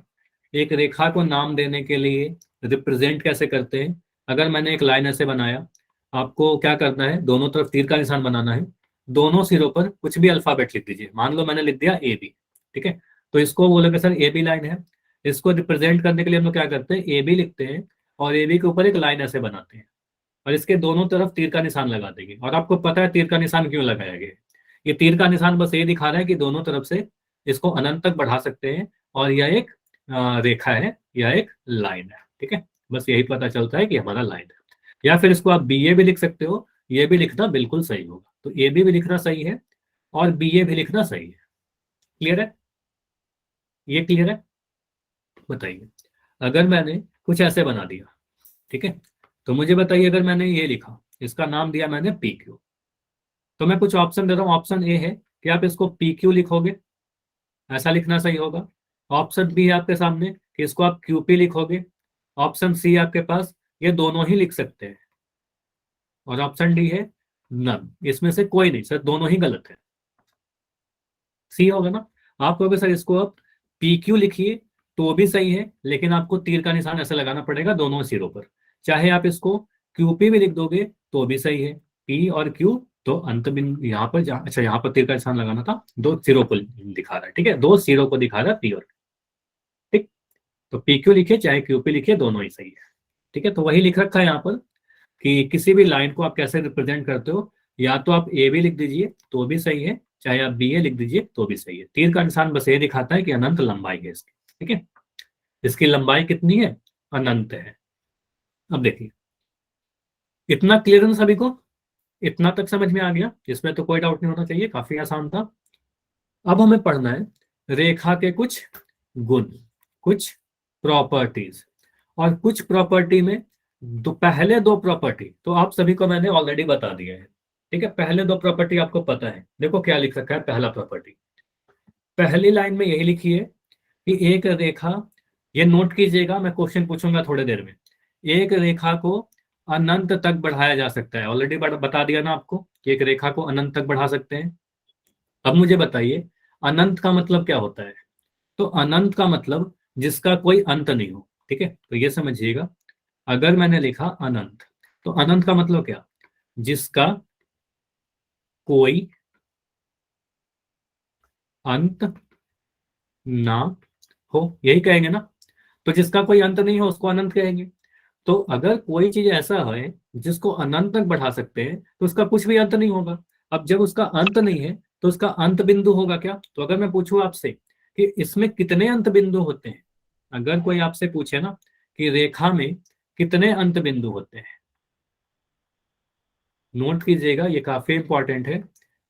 एक रेखा को नाम देने के लिए रिप्रेजेंट कैसे करते हैं, अगर मैंने एक लाइन ऐसे बनाया, आपको क्या करना है, दोनों तरफ तीर का निशान बनाना है, दोनों सिरों पर कुछ भी अल्फाबेट लिख दीजिए। मान लो मैंने लिख दिया ए बी। ठीक है, तो इसको बोलोगे सर ए बी लाइन है। इसको रिप्रेजेंट करने के लिए हम लोग क्या करते हैं, ए बी लिखते हैं और ए बी के ऊपर एक लाइन ऐसे बनाते हैं और इसके दोनों तरफ तीर का निशान लगा देंगे। और आपको पता है तीर का निशान क्यों लगाया गया है? ये तीर का निशान बस ये दिखा रहा है कि दोनों तरफ से इसको अनंत तक बढ़ा सकते हैं और यह एक रेखा है, यह एक लाइन है। ठीक है, बस यही पता चलता है कि हमारा लाइन है। या फिर इसको आप बी ए भी लिख सकते हो, ये भी लिखना बिल्कुल सही होगा। तो ए बी भी लिखना सही है और बी ए भी लिखना सही है। क्लियर है, ये क्लियर है? बताइए, अगर मैंने कुछ ऐसे बना दिया, ठीक है, तो मुझे बताइए अगर मैंने ये लिखा, इसका नाम दिया मैंने पी क्यू, तो मैं कुछ ऑप्शन दे रहा हूँ। ऑप्शन ए है कि आप इसको पी क्यू लिखोगे, ऐसा लिखना सही होगा। ऑप्शन बी है आपके सामने कि इसको आप क्यूपी लिखोगे। ऑप्शन सी आपके पास ये दोनों ही लिख सकते हैं और ऑप्शन डी है नन, इसमें से कोई नहीं सर, दोनों ही गलत है। सी होगा ना। आप कहोगे सर इसको आप पी क्यू लिखिए तो भी सही है, लेकिन आपको तीर का निशान ऐसे लगाना पड़ेगा दोनों सिरों पर। चाहे आप इसको क्यूपी भी लिख दोगे तो भी सही है, पी और क्यू तो अंत बिंदु यहाँ पर अच्छा यहाँ पर तीर का निशान लगाना था, दो सिरों को दिखा रहा है, ठीक है, दो सिरों को दिखा रहा है पी और, ठीक। तो पी क्यू लिखे चाहे क्यू पी लिखे, दोनों ही सही है, ठीक है। तो वही लिख रखा है यहाँ पर कि किसी भी लाइन को आप कैसे रिप्रेजेंट करते हो, या तो आप ए भी लिख दीजिए तो भी सही है, चाहे आप बी ए लिख दीजिए तो भी सही है। तीर का निशान बस ये दिखाता है कि अनंत लंबाई है इसकी, ठीक है। इसकी लंबाई कितनी है, अनंत है। अब देखिए, इतना क्लियर है ना सभी को, इतना तक समझ में आ गया, इसमें तो कोई डाउट नहीं होना चाहिए, काफी आसान था। अब हमें पढ़ना है रेखा के कुछ गुण, कुछ प्रॉपर्टीज, और कुछ प्रॉपर्टी में पहले दो प्रॉपर्टी तो आप सभी को मैंने ऑलरेडी बता दिया है, ठीक है। पहले दो प्रॉपर्टी आपको पता है, देखो क्या लिख रखा है। पहला प्रॉपर्टी, पहली लाइन में यही लिखी है कि एक रेखा, ये नोट कीजिएगा, मैं क्वेश्चन पूछूंगा थोड़ी देर में, एक रेखा को अनंत तक बढ़ाया जा सकता है। ऑलरेडी बता दिया ना आपको कि एक रेखा को अनंत तक बढ़ा सकते हैं। अब मुझे बताइए अनंत का मतलब क्या होता है। तो अनंत का मतलब जिसका कोई अंत नहीं हो, ठीक है। तो ये समझिएगा, अगर मैंने लिखा अनंत, तो अनंत का मतलब क्या, जिसका कोई अंत ना हो, यही कहेंगे ना। तो जिसका कोई अंत नहीं हो उसको अनंत कहेंगे। तो अगर कोई चीज ऐसा है जिसको अनंत तक बढ़ा सकते हैं तो उसका कुछ भी अंत नहीं होगा। अब जब उसका अंत नहीं है तो उसका अंत बिंदु होगा क्या। तो अगर मैं पूछूं आपसे कि इसमें कितने अंत बिंदु होते हैं, अगर कोई आपसे पूछे ना कि रेखा में कितने अंत बिंदु होते हैं, नोट कीजिएगा, ये काफी इंपॉर्टेंट है।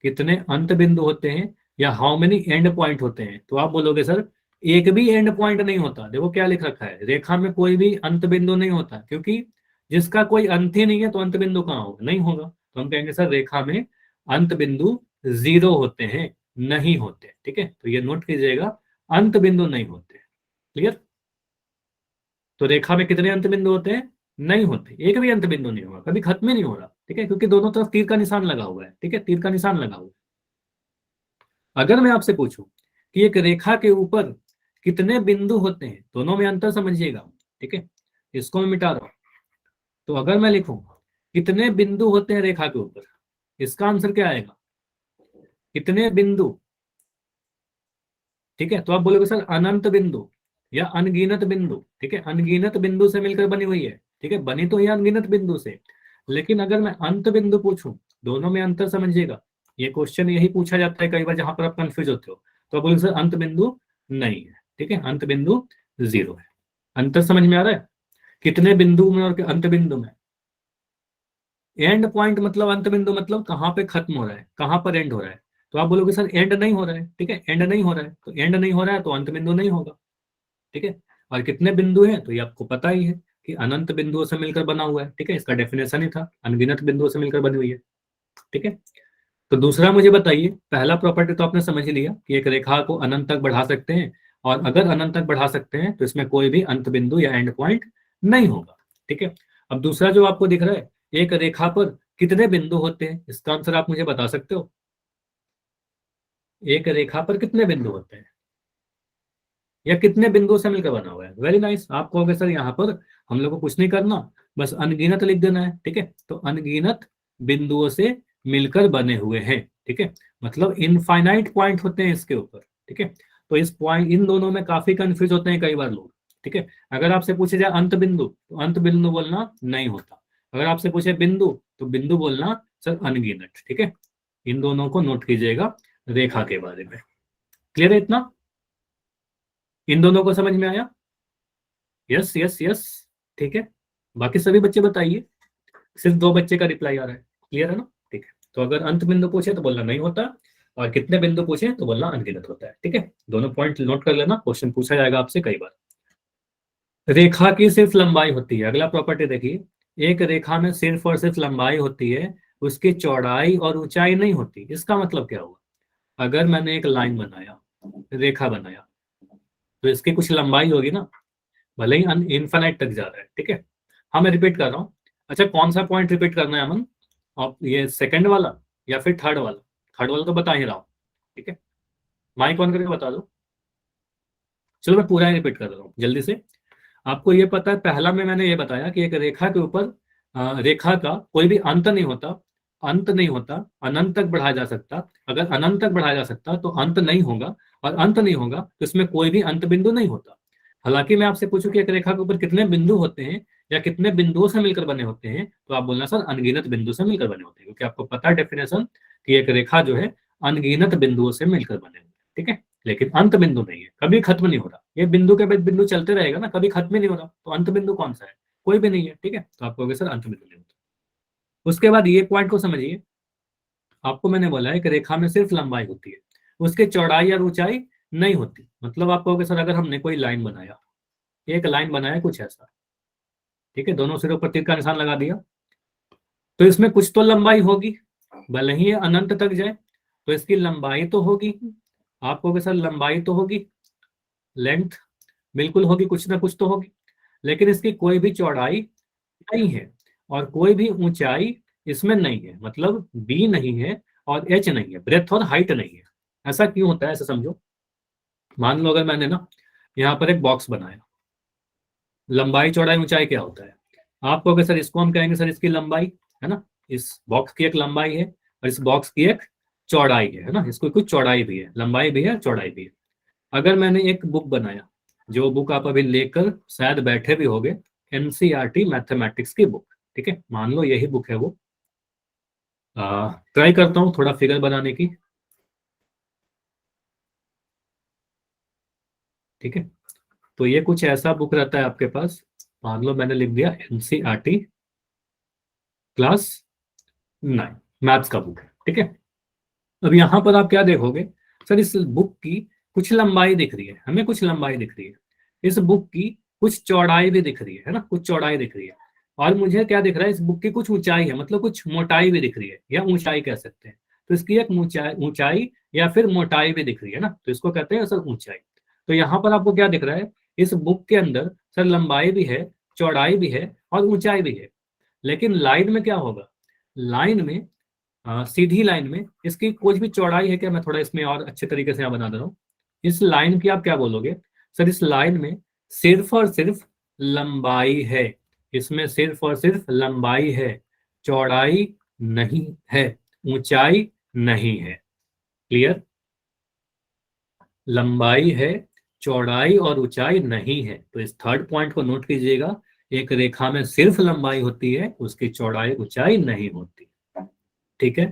कितने अंत बिंदु होते हैं या हाउ मेनी एंड पॉइंट होते हैं, तो आप बोलोगे सर एक भी एंड पॉइंट नहीं होता। देखो क्या लिख रखा है, रेखा में कोई भी अंत बिंदु नहीं होता, क्योंकि जिसका कोई अंत ही नहीं है तो अंत बिंदु कहाँ होगा, नहीं होगा। तो हम कहेंगे सर रेखा में अंत बिंदु जीरो होते हैं, नहीं होते, ठीक है। तो ये नोट कीजिएगा, अंत बिंदु नहीं होते। क्लियर। तो रेखा में कितने अंत बिंदु होते हैं, नहीं होते, एक भी अंत बिंदु नहीं होगा, कभी खत्म ही नहीं हो रहा, ठीक है, क्योंकि दोनों तरफ तीर का निशान लगा हुआ है, ठीक है, तीर का निशान लगा हुआ है। अगर मैं आपसे पूछूं कि एक रेखा के ऊपर कितने बिंदु होते हैं, दोनों में अंतर समझिएगा, ठीक है। इसको मैं मिटा रहा हूं। तो अगर मैं लिखूं कितने बिंदु होते हैं रेखा के ऊपर, इसका आंसर क्या आएगा, कितने बिंदु, ठीक है। तो आप बोलोगे सर अनंत बिंदु या अनगिनत बिंदु, ठीक है, अनगिनत बिंदु से मिलकर बनी हुई है, ठीक है, बनी तो है अनगिनत बिंदु से। लेकिन अगर मैं अंत बिंदु पूछूं, दोनों में अंतर समझिएगा, ये क्वेश्चन यही पूछा जाता है कई बार जहां पर आप कंफ्यूज होते हो। तो आप बोलोगे सर अंत बिंदु नहीं है, ठीक है, अंत बिंदु जीरो है। अंतर समझ में आ रहा है, कितने बिंदु में और अंत बिंदु में। एंड पॉइंट मतलब अंत बिंदु मतलब कहाँ पे खत्म हो रहा है, कहाँ पर एंड हो रहा है। तो आप बोलोगे सर एंड नहीं हो रहा है, ठीक है, एंड नहीं हो रहा है, तो एंड नहीं हो रहा है तो अंत बिंदु नहीं होगा, ठीक है। और कितने बिंदु हैं तो ये आपको पता ही है कि अनंत बिंदुओं से मिलकर बना हुआ है, ठीक है, इसका डेफिनेशन ही था अनगिनत बिंदुओं से मिलकर बनी हुई है, ठीक है। तो दूसरा मुझे बताइए, पहला प्रॉपर्टी तो आपने समझ ही लिया कि एक रेखा को अनंत तक बढ़ा सकते हैं, और अगर अनंत तक बढ़ा सकते हैं तो इसमें कोई भी अंत बिंदु या एंड पॉइंट नहीं होगा, ठीक है। अब दूसरा जो आपको दिख रहा है, एक रेखा पर कितने बिंदु होते हैं, इसका आंसर आप मुझे बता सकते हो। एक रेखा पर कितने बिंदु होते हैं या कितने बिंदुओं से मिलकर बना हुआ है। Very nice. आप कहोगे सर यहाँ पर हम लोग को कुछ नहीं करना, बस अनगिनत लिख देना है, ठीक है। तो अनगिनत बिंदुओं से मिलकर बने हुए हैं, ठीक है, मतलब इनफाइनाइट पॉइंट होते हैं इसके ऊपर, ठीक है। तो इस पॉइंट, इन दोनों में काफी कंफ्यूज होते हैं कई बार लोग, ठीक है। अगर आपसे पूछे जाए अंत बिंदु तो अंत बिंदु बोलना नहीं होता, अगर आपसे पूछे बिंदु तो बिंदु बोलना सर अनगिनत, ठीक है। इन दोनों को नोट कीजिएगा रेखा के बारे में। क्लियर है इतना, इन दोनों को समझ में आया। यस यस यस, ठीक है। बाकी सभी बच्चे बताइए, सिर्फ दो बच्चे का रिप्लाई आ रहा है, क्लियर है ना, ठीक है। तो अगर अंत बिंदु पूछे तो बोलना नहीं होता, और कितने बिंदु पूछे तो बोलना अनगिनत होता है, ठीक है। दोनों पॉइंट नोट कर लेना, क्वेश्चन पूछा जाएगा आपसे कई बार। रेखा की सिर्फ लंबाई होती है, अगला प्रॉपर्टी देखिए, एक रेखा में सिर्फ और सिर्फ लंबाई होती है, उसकी चौड़ाई और ऊंचाई नहीं होती। इसका मतलब क्या हुआ, अगर मैंने एक लाइन बनाया, रेखा बनाया, तो इसकी कुछ लंबाई होगी ना, भले ही इनफाइनाइट तक जा रहा है, ठीक है। हाँ मैं रिपीट कर रहा हूँ। अच्छा कौन सा पॉइंट रिपीट करना है अमन, आप ये सेकंड वाला या फिर थर्ड वाला। थर्ड वाला तो बता ही रहा हूँ, ठीक है, माइक ऑन करके बता दो। चलो मैं पूरा ही रिपीट कर रहा हूँ जल्दी से। आपको ये पता है, पहला में मैंने ये बताया कि एक रेखा के ऊपर रेखा का कोई भी अंत नहीं होता, अंत नहीं होता, अनंत तक बढ़ाया जा सकता। अगर अनंत तक बढ़ाया जा सकता तो अंत नहीं होगा, और अंत नहीं होगा तो इसमें कोई भी अंत बिंदु नहीं होता। हालांकि मैं आपसे पूछूं कि एक रेखा के ऊपर कितने बिंदु होते हैं या कितने बिंदुओं से मिलकर बने होते हैं, तो आप बोलना सर अनगिनत बिंदु से मिलकर बने होते हैं, क्योंकि आपको पता है डेफिनेशन कि एक रेखा जो है अनगिनत बिंदुओं से मिलकर बने होते हैं, ठीक है। लेकिन अंत बिंदु नहीं है, कभी खत्म नहीं हो रहा, ये बिंदु के बाद बिंदु चलते रहेगा ना, कभी खत्म ही नहीं हो रहा, तो अंत बिंदु कौन सा है? कोई भी नहीं है, ठीक है। तो आप कहोगे सर अंत बिंदु नहीं होता। उसके बाद ये पॉइंट को समझिए, आपको मैंने बोला है कि रेखा में सिर्फ लंबाई होती है, उसकी चौड़ाई और ऊंचाई नहीं होती। मतलब आप कहोगे सर अगर हमने कोई लाइन बनाया, एक लाइन बनाया कुछ ऐसा, ठीक है, दोनों सिरों पर तीर का निशान लगा दिया, तो इसमें कुछ तो लंबाई होगी, भले ही ये अनंत तक जाए, तो इसकी लंबाई तो होगी। आप कहोगे सर लंबाई तो होगी, लेंथ बिल्कुल होगी, कुछ ना कुछ तो होगी, लेकिन इसकी कोई भी चौड़ाई नहीं है और कोई भी ऊंचाई इसमें नहीं है। मतलब बी नहीं है और एच नहीं है, ब्रेथ और हाइट नहीं है। ऐसा क्यों होता है, ऐसा समझो। मान लो अगर मैंने ना यहाँ पर एक बॉक्स बनाया, लंबाई चौड़ाई ऊंचाई क्या होता है? आप कहोगे सर इसको हम कहेंगे सर इसकी लंबाई, है ना, इस बॉक्स की एक लंबाई है और इस बॉक्स की एक चौड़ाई है ना, इसको कुछ चौड़ाई भी है, लंबाई भी है, चौड़ाई भी है। अगर मैंने एक बुक बनाया, जो बुक आप अभी लेकर शायद बैठे भी होगे, एनसीईआरटी मैथमेटिक्स की बुक, ठीक है, मान लो यही बुक है वो। ट्राई करता हूँ थोड़ा फिगर बनाने की, ठीक है। तो ये कुछ ऐसा बुक रहता है आपके पास, मान लो मैंने लिख दिया एनसीईआरटी क्लास 9, मैथ्स का बुक है, ठीक है। अब यहाँ पर आप क्या देखोगे, सर इस बुक की कुछ लंबाई दिख रही है, हमें कुछ लंबाई दिख रही है, इस बुक की कुछ चौड़ाई भी दिख रही है ना, कुछ चौड़ाई दिख रही है, और मुझे क्या दिख रहा है, इस बुक की कुछ ऊंचाई है, मतलब कुछ मोटाई भी दिख रही है, या ऊंचाई कह सकते हैं। तो इसकी एक ऊंचाई ऊंचाई या फिर मोटाई भी दिख रही है ना, तो इसको कहते हैं सर ऊंचाई। तो यहाँ पर आपको क्या दिख रहा है, इस बुक के अंदर सर लंबाई भी है, चौड़ाई भी है और ऊंचाई भी है। लेकिन लाइन में क्या होगा, लाइन में सीधी लाइन में इसकी कुछ भी चौड़ाई है क्या? मैं थोड़ा इसमें और अच्छे तरीके से यहाँ बना दे रहा हूँ। इस लाइन की आप क्या बोलोगे, सर इस लाइन में सिर्फ और सिर्फ लंबाई है, इसमें सिर्फ और सिर्फ लंबाई है, चौड़ाई नहीं है, ऊंचाई नहीं है। क्लियर? लंबाई है, चौड़ाई और ऊंचाई नहीं है। तो इस थर्ड पॉइंट को नोट कीजिएगा, एक रेखा में सिर्फ लंबाई होती है, उसकी चौड़ाई ऊंचाई नहीं होती। ठीक है,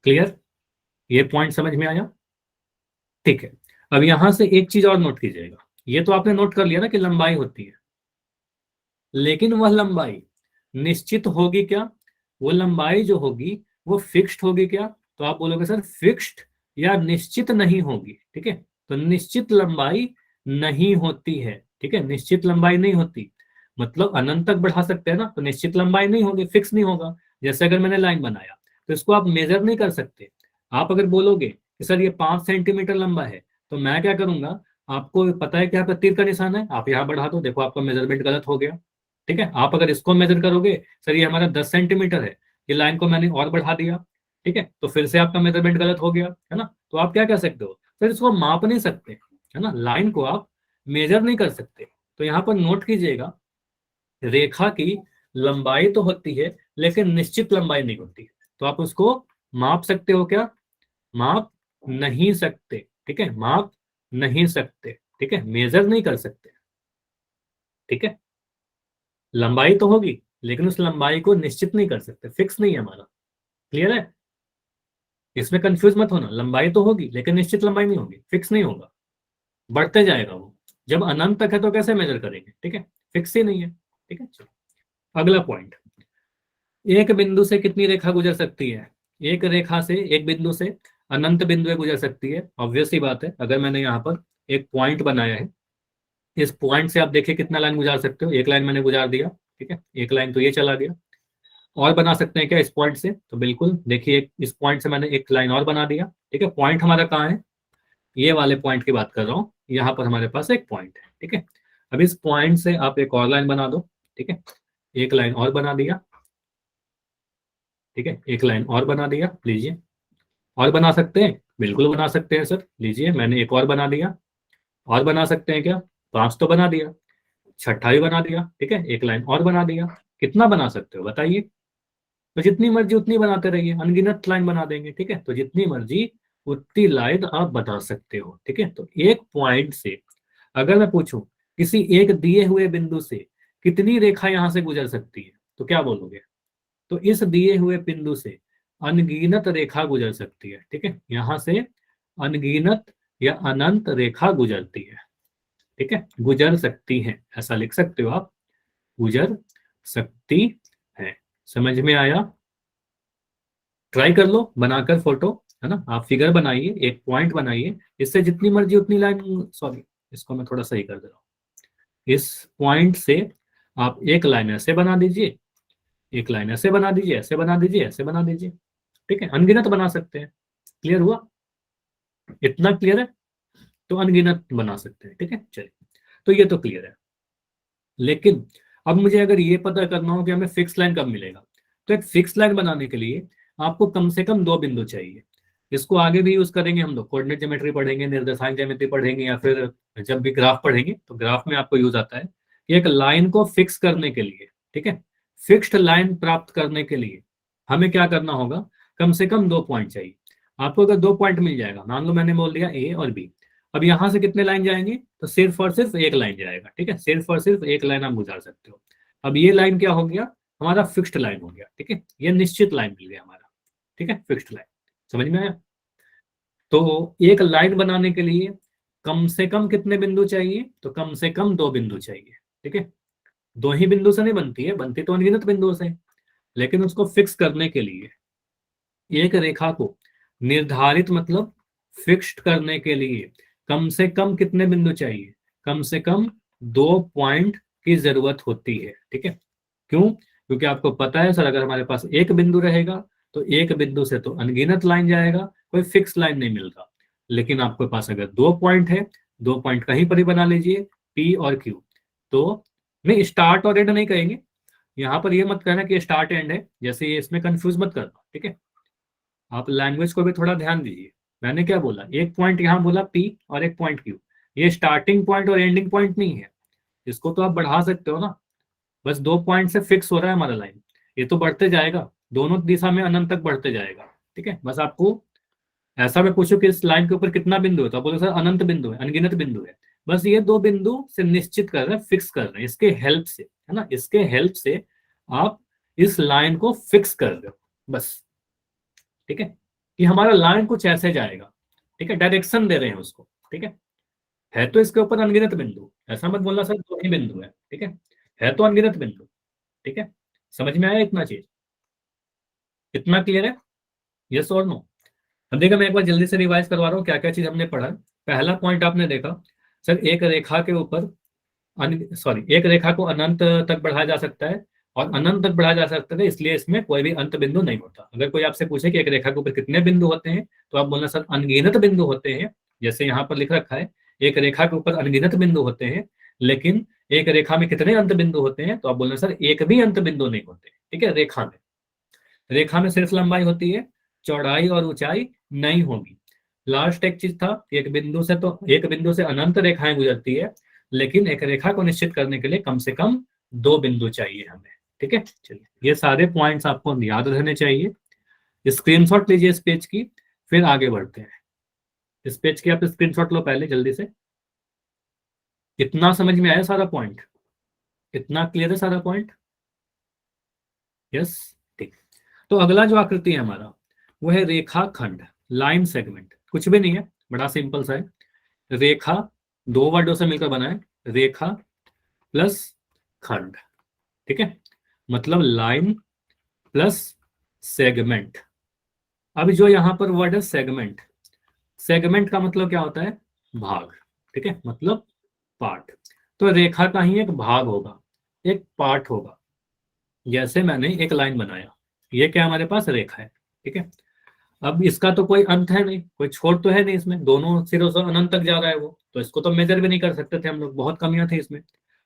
क्लियर? ये पॉइंट समझ में आया? ठीक है। अब यहां से एक चीज और नोट कीजिएगा, ये तो आपने नोट कर लिया ना कि लंबाई होती है, लेकिन वह लंबाई निश्चित होगी क्या? वो लंबाई जो होगी वो फिक्स्ड होगी क्या? तो आप बोलोगे सर फिक्स्ड या निश्चित नहीं होगी, ठीक है। तो निश्चित लंबाई नहीं होती है, ठीक है, निश्चित लंबाई नहीं होती। मतलब अनंत तक बढ़ा सकते हैं ना, तो निश्चित लंबाई नहीं होगी, फिक्स नहीं होगा। जैसे अगर मैंने लाइन बनाया तो इसको आप मेजर नहीं कर सकते। आप अगर बोलोगे कि सर ये 5 सेंटीमीटर लंबा है, तो मैं क्या करूंगा, आपको पता है कि यहाँ पर तीर का निशान है, आप यहाँ बढ़ा दो, देखो आपका मेजरमेंट गलत हो गया, ठीक है। आप अगर इसको मेजर करोगे, सर ये हमारा 10 सेंटीमीटर है, ये लाइन को मैंने और बढ़ा दिया, ठीक है, तो फिर से आपका मेजरमेंट गलत हो गया, है ना। तो आप क्या कर सकते हो, सर इसको माप नहीं सकते, है ना, लाइन को आप मेजर नहीं कर सकते। तो यहाँ पर नोट कीजिएगा, रेखा की लंबाई तो होती है लेकिन निश्चित लंबाई नहीं होती। तो आप उसको माप सकते हो क्या? माप नहीं सकते, ठीक है, माप नहीं सकते, ठीक है, मेजर नहीं कर सकते, ठीक है। लंबाई तो होगी लेकिन उस लंबाई को निश्चित नहीं कर सकते, फिक्स नहीं है हमारा। क्लियर है? इसमें कंफ्यूज मत होना, लंबाई तो होगी लेकिन निश्चित लंबाई नहीं होगी, फिक्स नहीं होगा, बढ़ते जाएगा वो। जब अनंत तक है तो कैसे मेजर करेंगे, ठीक है, फिक्स ही नहीं है, ठीक है। चलो अगला पॉइंट, एक बिंदु से कितनी रेखा गुजर सकती है? एक रेखा से, एक बिंदु से अनंत बिंदु गुजर सकती है। ऑब्वियस सी बात है, अगर मैंने यहाँ पर एक पॉइंट बनाया है, इस पॉइंट से आप देखिए कितना लाइन गुजार सकते हो। एक लाइन मैंने गुजार दिया, ठीक है, एक लाइन तो ये चला गया। और बना सकते हैं क्या इस पॉइंट से? तो बिल्कुल, देखिए इस पॉइंट से मैंने एक लाइन और बना दिया, ठीक है। पॉइंट हमारा कहाँ है? ये वाले पॉइंट की बात कर रहा हूँ, यहाँ पर हमारे पास एक पॉइंट है, ठीक है। अब इस पॉइंट से आप एक और लाइन बना दो, ठीक है, एक लाइन और बना दिया, ठीक है, एक लाइन और बना दिया, लीजिए। और बना सकते हैं, बिल्कुल बना सकते हैं सर, लीजिए मैंने एक और बना दिया। और बना सकते हैं क्या? 5 तो बना दिया, छठा भी बना दिया, ठीक है, एक लाइन और बना दिया। कितना बना सकते हो बताइए? तो जितनी मर्जी उतनी बनाते रहिए, अनगिनत लाइन बना देंगे, ठीक है। तो जितनी मर्जी उतनी लाइन आप बता सकते हो, ठीक है। तो एक पॉइंट से अगर मैं पूछूं किसी एक दिए हुए बिंदु से कितनी रेखा यहां से गुजर सकती है, तो क्या बोलोगे? तो इस दिए हुए बिंदु से अनगिनत रेखा गुजर सकती है, ठीक है। यहां से अनगिनत या अनंत रेखा गुजरती है, ठीक है। गुजर सकती है, ऐसा लिख सकते हो आप, गुजर सकती है। समझ में आया? ट्राई कर लो बनाकर फोटो, है ना। आप फिगर बनाइए, एक पॉइंट बनाइए, इससे जितनी मर्जी उतनी लाइन, सॉरी इसको मैं थोड़ा सही कर दे रहा हूँ। इस पॉइंट से आप एक लाइन ऐसे बना दीजिए, एक लाइन ऐसे बना दीजिए, ऐसे बना दीजिए, ऐसे बना दीजिए, ठीक है। अनगिनत बना सकते हैं। क्लियर हुआ? इतना क्लियर है? तो अनगिनत बना सकते हैं, ठीक है। चलिए, तो ये तो क्लियर है। लेकिन अब मुझे अगर ये पता करना हो कि हमें फिक्स लाइन कब मिलेगा, तो एक फिक्स लाइन बनाने के लिए आपको कम से कम दो बिंदु चाहिए। इसको आगे भी यूज करेंगे हम लोग, कोऑर्डिनेट ज्योमेट्री पढ़ेंगे, निर्देशांक ज्योमेट्री पढ़ेंगे, या फिर जब भी ग्राफ पढ़ेंगे तो ग्राफ में आपको यूज आता है कि एक लाइन को फिक्स करने के लिए, ठीक है, फिक्स्ड लाइन प्राप्त करने के लिए हमें क्या करना होगा? कम से कम दो पॉइंट चाहिए। आपको अगर दो पॉइंट मिल जाएगा, मान लो मैंने बोल दिया ए और बी, अब यहां से कितने लाइन जाएंगे? तो सिर्फ और सिर्फ एक लाइन जाएगा, ठीक है। सिर्फ और सिर्फ एक लाइन आप गुजार सकते हो। अब ये लाइन क्या हो गया? हमारा फिक्स्ड लाइन हो गया, ठीक है। ये निश्चित लाइन मिल गया हमारा, ठीक है, फिक्स्ड लाइन। समझ में आया? तो एक लाइन बनाने के लिए कम से कम कितने बिंदु चाहिए? तो कम से कम दो बिंदु चाहिए, ठीक है। दो ही बिंदु से नहीं बनती है, बनती तो अनगिनत बिंदुओं से, लेकिन उसको फिक्स करने के लिए एक रेखा को निर्धारित मतलब फिक्स्ड करने के लिए कम से कम कितने बिंदु चाहिए? कम से कम दो पॉइंट की जरूरत होती है, ठीक है। क्यों? क्योंकि आपको पता है सर, अगर हमारे पास एक बिंदु रहेगा तो एक बिंदु से तो अनगिनत लाइन जाएगा, कोई फिक्स लाइन नहीं मिलता। लेकिन आपके पास अगर दो पॉइंट है, दो पॉइंट कहीं पर ही बना लीजिए, पी और क्यू, तो नहीं, स्टार्ट और एंड नहीं कहेंगे यहां पर। ये मत कहना कि स्टार्ट एंड है, जैसे ये इसमें कंफ्यूज मत करना, ठीक है। आप लैंग्वेज को भी थोड़ा ध्यान दीजिए। मैंने क्या बोला? एक पॉइंट यहाँ बोला पी और एक पॉइंट क्यू। ये स्टार्टिंग पॉइंट और एंडिंग पॉइंट नहीं है, इसको तो आप बढ़ा सकते हो ना। बस दो पॉइंट से फिक्स हो रहा है हमारा लाइन, ये तो बढ़ते जाएगा, दोनों दिशा में अनंत तक बढ़ते जाएगा, ठीक है। बस आपको ऐसा मैं पूछूं कि इस लाइन के ऊपर कितना बिंदु है, तो आप बोलो सर अनंत बिंदु है, अनगिनत बिंदु है। बस ये दो बिंदु से निश्चित कर रहे हैं, फिक्स कर रहे हैं, इसके हेल्प से, है ना, इसके हेल्प से आप इस लाइन को फिक्स कर रहे हो, बस, ठीक है। कि हमारा लाइन कुछ ऐसे जाएगा, ठीक है, डायरेक्शन दे रहे हैं उसको, ठीक है तो इसके ऊपर अनगिनत बिंदु, ऐसा मत बोलना सर दो ही बिंदु ठीक है तो अनगिनत बिंदु, ठीक है। समझ में आया इतना चीज? इतना क्लियर है? यस और नो? अब देखा, मैं एक बार जल्दी से रिवाइज करवा रहा हूँ क्या क्या चीज हमने पढ़ा। पहला पॉइंट आपने देखा, सर एक रेखा के ऊपर सॉरी, एक रेखा को अनंत तक बढ़ाया जा सकता है, और अनंत तक बढ़ाया जा सकता है, इसलिए इसमें कोई भी अंत बिंदु नहीं होता। अगर कोई आपसे पूछे कि एक रेखा के ऊपर कितने बिंदु होते हैं, तो आप बोलना सर अनगिनत बिंदु होते हैं, जैसे यहाँ पर लिख रखा है, एक रेखा के ऊपर अनगिनत बिंदु होते हैं, लेकिन एक रेखा में कितने अंत बिंदु होते हैं? तो आप बोलना सर एक भी अंत बिंदु नहीं होते, ठीक है। रेखा में सिर्फ लंबाई होती है, चौड़ाई और ऊंचाई नहीं होगी। लास्ट एक चीज था कि एक बिंदु से अनंत रेखाएं गुजरती है, लेकिन एक रेखा को निश्चित करने के लिए कम से कम दो बिंदु चाहिए हमें, ठीक है। चलिए, ये सारे पॉइंट्स आपको याद रहने चाहिए। स्क्रीनशॉट लीजिए इस पेज की, फिर आगे बढ़ते हैं। इस पेज की आप स्क्रीनशॉट लो पहले जल्दी से। इतना समझ में आया सारा पॉइंट? इतना क्लियर है सारा पॉइंट? यस, ठीक। तो अगला जो आकृति है हमारा, वो है रेखाखंड, लाइन सेगमेंट। कुछ भी नहीं है, बड़ा सिंपल सा है। रेखा दो वर्डों से मिलकर बना है, रेखा प्लस खंड, ठीक है, मतलब लाइन प्लस सेगमेंट। अब जो यहां पर वर्ड है सेगमेंट, सेगमेंट का मतलब क्या होता है? भाग, ठीक है, मतलब पार्ट। तो रेखा का ही एक भाग होगा, एक पार्ट होगा। जैसे मैंने एक लाइन बनाया, ये क्या हमारे पास रेखा है, ठीक है। अब इसका तो कोई अंत है नहीं, कोई छोर तो है नहीं इसमें, दोनों सिरों से अनंत तक जा रहा है वो, तो इसको तो मेजर भी नहीं कर सकते थे हम लोग, बहुत कमियां थी इसमें।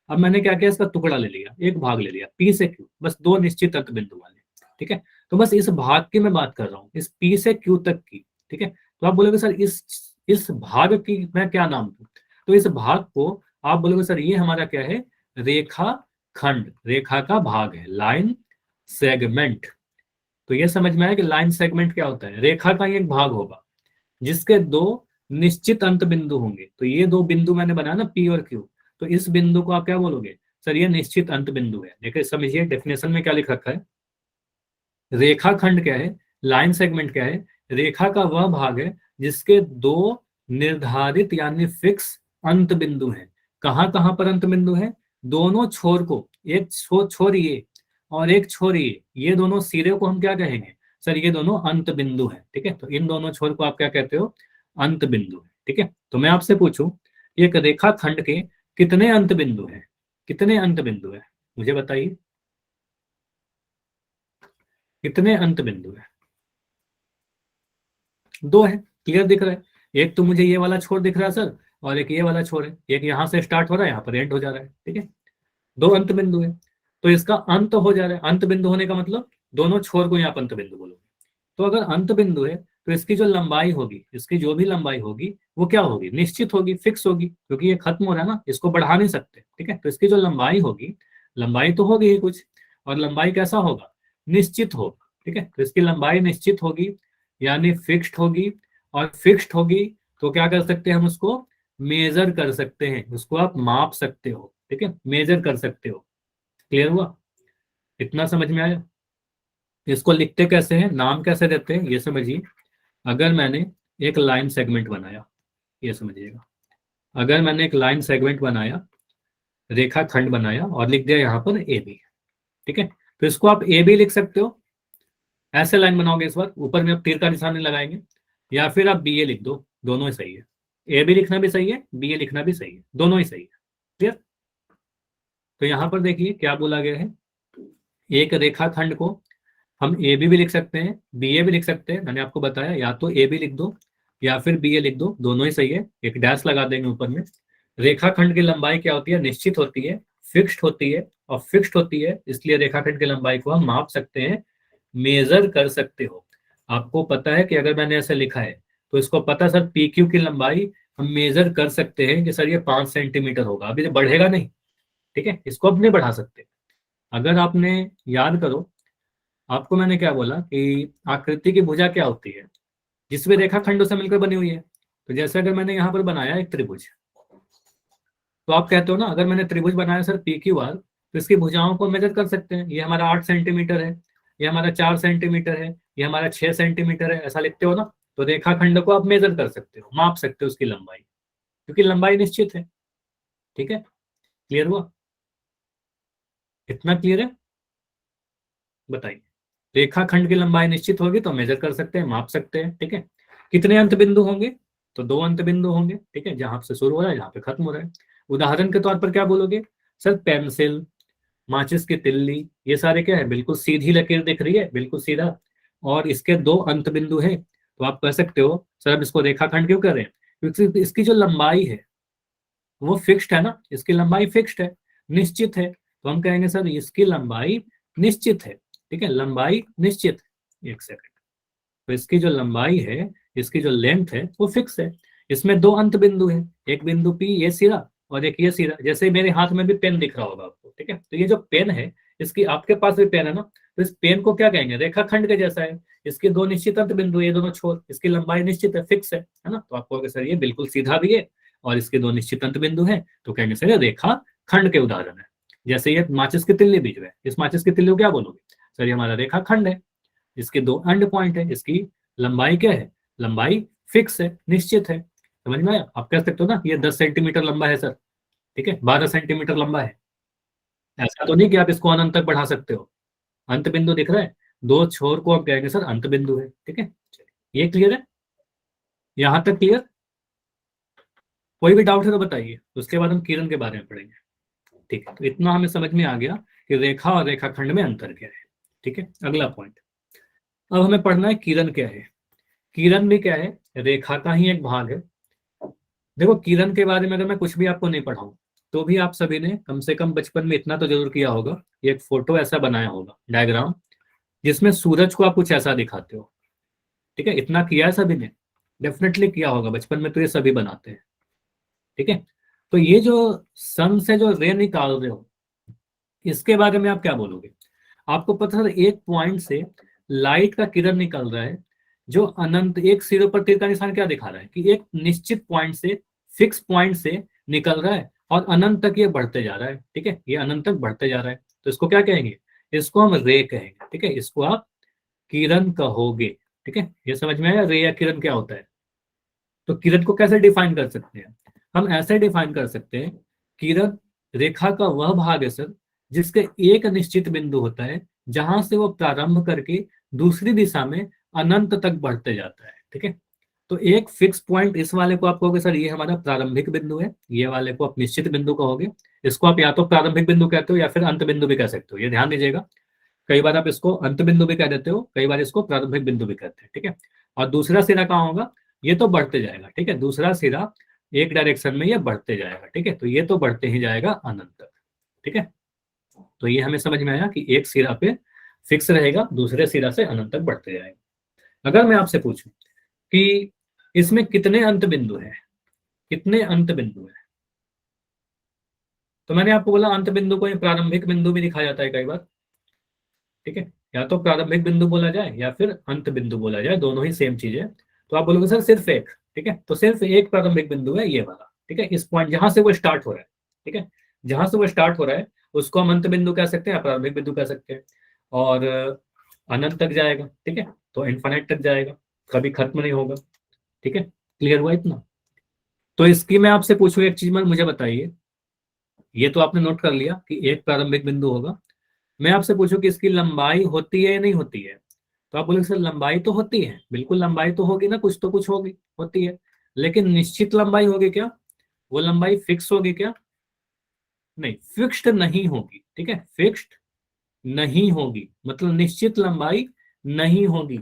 अब मैंने क्या किया, इसका टुकड़ा ले लिया, एक भाग ले लिया, पी से क्यू, बस दो निश्चित अंक बिंदु वाले, ठीक है। तो बस इस भाग की मैं बात कर रहा हूँ, इस पी से क्यू तक की, ठीक है। तो आप बोलोगे सर इस भाग की मैं क्या नाम दूं? तो इस भाग को आप बोलोगे सर ये हमारा क्या है? रेखा खंड, रेखा का भाग है, लाइन सेगमेंट, तो ये समझ में आया कि लाइन सेगमेंट क्या होता है। रेखा का ही एक भाग होगा जिसके दो निश्चित अंत बिंदु होंगे। तो ये दो बिंदु मैंने बनाया ना, पी और क्यू, तो इस बिंदु को आप क्या बोलोगे, सर ये निश्चित अंत बिंदु है। देखिए समझिए डेफिनेशन में क्या लिख रखा है, रेखाखंड क्या है, लाइन सेगमेंट क्या है, रेखा का वह भाग है जिसके दो निर्धारित यानी फिक्स अंत बिंदु हैं। कहां कहां पर अंत बिंदु है, दोनों छोर को, एक छोर ये और एक छोर ये दोनों सिरे को हम क्या कहेंगे, सर ये दोनों अंत बिंदु हैं। ठीक है, तो इन दोनों छोर को आप क्या कहते हो, अंत बिंदु है। ठीक है, तो मैं आपसे पूछूं एक रेखा खंड के कितने अंत बिंदु हैं, कितने अंत बिंदु है, मुझे बताइए कितने अंत बिंदु है। दो है, क्लियर दिख रहा है। एक तो मुझे ये वाला छोर दिख रहा है सर, और एक ये वाला छोर है, एक यहाँ से स्टार्ट हो रहा है यहाँ पर एंड हो जा रहा है। ठीक है, दो अंत बिंदु है, तो इसका अंत हो जा रहा है। अंत बिंदु होने का मतलब दोनों छोर को यहाँ पर अंत बिंदु बोलोगे। तो अगर अंत बिंदु है तो इसकी जो लंबाई होगी, इसकी जो भी लंबाई होगी वो क्या होगी, निश्चित होगी, फिक्स होगी, क्योंकि ये खत्म हो रहा है ना, इसको बढ़ा नहीं सकते। ठीक है, तो इसकी जो लंबाई होगी, लंबाई तो होगी ही कुछ, और लंबाई कैसा होगा, निश्चित होगा। ठीक है, तो इसकी लंबाई निश्चित होगी यानी फिक्स्ड होगी, और फिक्स्ड होगी तो क्या कर सकते हैं हम उसको मेजर कर सकते हैं, उसको आप माप सकते हो। ठीक है, मेजर कर सकते हो। क्लियर हुआ, इतना समझ में आया। इसको लिखते कैसे हैं, नाम कैसे देते हैं, ये समझिए। अगर मैंने एक लाइन सेगमेंट बनाया, ये समझिएगा, अगर मैंने एक लाइन सेगमेंट बनाया, रेखा खंड बनाया और लिख दिया यहाँ पर ए बी। ठीक है, तो इसको आप ए बी लिख सकते हो, ऐसे लाइन बनाओगे, इस बार ऊपर में आप तीर का निशान नहीं लगाएंगे, या फिर आप बी ए लिख दो, दोनों ही सही है। ए बी लिखना भी सही है, बी ए लिखना भी सही है, दोनों ही सही है। क्लियर, तो यहाँ पर देखिए क्या बोला गया है, एक रेखा खंड को हम ए बी भी लिख सकते हैं, बी ए भी लिख सकते हैं। मैंने आपको बताया या तो ए बी लिख दो या फिर बी ए लिख दो, दोनों ही सही है। एक डैश लगा देंगे ऊपर में। रेखाखंड की लंबाई क्या होती है, निश्चित होती है, फिक्स्ड होती है, और फिक्स्ड होती है इसलिए रेखाखंड की लंबाई को हम माप सकते हैं, मेजर कर सकते हो। आपको पता है कि अगर मैंने ऐसे लिखा है तो इसको पता सर पी क्यू की लंबाई हम मेजर कर सकते हैं कि सर ये 5 सेंटीमीटर होगा, अभी तो बढ़ेगा नहीं। ठीक है, इसको अब नहीं बढ़ा सकते। अगर आपने याद करो, आपको मैंने क्या बोला कि आकृति की भुजा क्या होती है, जिस भी रेखा खंडों से मिलकर बनी हुई है। तो जैसे अगर मैंने यहाँ पर बनाया एक त्रिभुज, तो आप कहते हो ना, अगर मैंने त्रिभुज बनाया सर पी क्यू आर, तो इसकी भुजाओं को मेजर कर सकते हैं। ये हमारा 8 सेंटीमीटर है, ये हमारा 4 सेंटीमीटर है, ये हमारा 6 सेंटीमीटर है, ऐसा लिखते हो ना। तो रेखाखंड को आप मेजर कर सकते हो, माप सकते हो उसकी लंबाई, क्योंकि लंबाई निश्चित है। ठीक है, क्लियर हुआ, इतना क्लियर है, बताइए। रेखाखंड की लंबाई निश्चित होगी तो मेजर कर सकते हैं, माप सकते हैं। ठीक है, कितने अंत बिंदु होंगे, तो दो अंत बिंदु होंगे। ठीक है, जहां से शुरू हो रहा है जहां पे खत्म हो रहा है। उदाहरण के तौर पर क्या बोलोगे, सर पेंसिल, माचिस की तिल्ली, ये सारे क्या है, बिल्कुल सीधी लकीर दिख रही है, बिल्कुल सीधा, और इसके दो अंत बिंदु है। तो आप कह सकते हो सर अब इसको रेखाखंड क्यों कर रहे हैं, क्योंकि इसकी जो लंबाई है वो फिक्स्ड है ना, इसकी लंबाई फिक्स्ड है, निश्चित है। तो हम कहेंगे सर इसकी लंबाई निश्चित है। ठीक है, लंबाई निश्चित है। एक सेकंड, तो इसकी जो लंबाई है, इसकी जो लेंथ है वो फिक्स है। इसमें दो अंत बिंदु है, एक बिंदु पी ये सिरा और एक ये सिरा। जैसे मेरे हाथ में भी पेन दिख रहा होगा आपको। ठीक है, तो ये जो पेन है, इसकी आपके पास भी पेन है ना, तो इस पेन को क्या कहेंगे, रेखाखंड के जैसा है। इसके दो निश्चित अंत बिंदु, ये दोनों छोर, इसकी लंबाई निश्चित है, फिक्स है ना। तो आप कहोगे सर ये बिल्कुल सीधा भी है और इसके दो निश्चित अंत बिंदु है, तो कहेंगे सर ये रेखा खंड के उदाहरण है। जैसे ये माचिस की तिल्ली बीच में, इस माचिस की तिल्ली को क्या बोलोगे, सर ये हमारा रेखा खंड है, इसके दो एंड पॉइंट है, इसकी लंबाई क्या है, लंबाई फिक्स है, निश्चित है। समझ में आया, आप कह सकते हो ना ये 10 सेंटीमीटर लंबा है सर, ठीक है 12 सेंटीमीटर लंबा है। ऐसा तो नहीं कि आप इसको अनंत तक बढ़ा सकते हो। अंत बिंदु दिख रहा है, दो छोर को आप कहेंगे सर अंत बिंदु है। ठीक है, ये क्लियर है, यहां तक क्लियर। कोई भी डाउट है तो बताइए, उसके बाद हम किरण के बारे में पढ़ेंगे। ठीक है, तो इतना हमें समझ में आ गया कि रेखा और रेखाखंड में अंतर क्या है। ठीक है, अगला पॉइंट, अब हमें पढ़ना है किरण क्या है। किरण भी क्या है, रेखा का ही एक भाग है। देखो किरण के बारे में अगर मैं कुछ भी आपको नहीं पढ़ाऊं तो भी आप सभी ने कम से कम बचपन में इतना तो जरूर किया होगा, ये एक फोटो ऐसा बनाया होगा डायग्राम, जिसमें सूरज को आप कुछ ऐसा दिखाते हो। ठीक है, इतना किया है सभी ने, डेफिनेटली किया होगा बचपन में, तो ये सभी बनाते हैं। ठीक है, तो ये जो सन से जो रे निकाल रहे हो, इसके बारे में आप क्या बोलोगे। आपको पता है एक पॉइंट से लाइट का किरण निकल रहा है जो अनंत, एक सिरे पर तीर का निशान क्या दिखा रहा है कि एक निश्चित पॉइंट से, फिक्स पॉइंट से निकल रहा है और अनंत तक ये बढ़ते जा रहा है। ठीक है, ये अनंत तक बढ़ते जा रहा है, तो इसको क्या कहेंगे? इसको हम रे कहेंगे। ठीक है, इसको आप किरण कहोगे। ठीक है, ये समझ में आया रे या किरण क्या होता है? तो किरण को कैसे डिफाइन कर सकते हैं? हम ऐसे डिफाइन कर सकते हैं, किरण रेखा का वह भाग है सर जिसके एक निश्चित बिंदु होता है जहां से वो प्रारंभ करके दूसरी दिशा में अनंत तक बढ़ते जाता है। ठीक है, तो एक फिक्स पॉइंट, इस वाले को आप कहोगे सर ये हमारा प्रारंभिक बिंदु है, ये वाले को आप निश्चित बिंदु कहोगे। इसको आप या तो प्रारंभिक बिंदु कहते हो या फिर अंत बिंदु भी कह सकते हो, ये ध्यान दीजिएगा। कई बार आप इसको अंत बिंदु भी कह देते हो, कई बार इसको प्रारंभिक बिंदु भी कहते हैं। ठीक है, और दूसरा सिरा कहाँ होगा? ये तो बढ़ते जाएगा। ठीक है, दूसरा सिरा एक डायरेक्शन में ये बढ़ते जाएगा। ठीक है, तो ये तो बढ़ते ही जाएगा अनंत तक। ठीक है, तो ये हमें समझ में आया कि एक सिरा पे फिक्स रहेगा, दूसरे सिरा से अनंत तक बढ़ते जाएगा। अगर मैं आपसे पूछूं कि इसमें कितने अंत बिंदु हैं, कितने अंत बिंदु हैं, तो मैंने आपको बोला अंत बिंदु को प्रारंभिक बिंदु भी दिखा जाता है कई बार। ठीक है, या तो प्रारंभिक बिंदु बोला जाए या फिर अंत बिंदु बोला जाए, दोनों ही सेम चीज है। तो आप बोलोगे सर सिर्फ एक। ठीक है, तो सिर्फ एक प्रारंभिक बिंदु है ये वाला। ठीक है, इस पॉइंट जहां से वो स्टार्ट हो रहा है। ठीक है, जहां से वो स्टार्ट हो रहा है उसको हम अंत बिंदु कह सकते हैं, प्रारंभिक बिंदु कह सकते हैं। और अनंत तक जाएगा। ठीक है, तो इन्फाइनाइट तक जाएगा, कभी खत्म नहीं होगा। ठीक है, क्लियर हुआ इतना? तो इसकी मैं आपसे पूछूं एक चीज, में मुझे बताइए, ये तो आपने नोट कर लिया कि एक प्रारंभिक बिंदु होगा। मैं आपसे पूछूं कि इसकी लंबाई होती है या नहीं होती है? तो आप बोलोगे सर लंबाई तो होती है, बिल्कुल लंबाई तो होगी ना, कुछ तो कुछ होगी, होती है। लेकिन निश्चित लंबाई होगी क्या? वो लंबाई फिक्स होगी क्या? नहीं, फिक्स्ड नहीं होगी। ठीक है, फिक्स्ड नहीं होगी, मतलब निश्चित लंबाई नहीं होगी।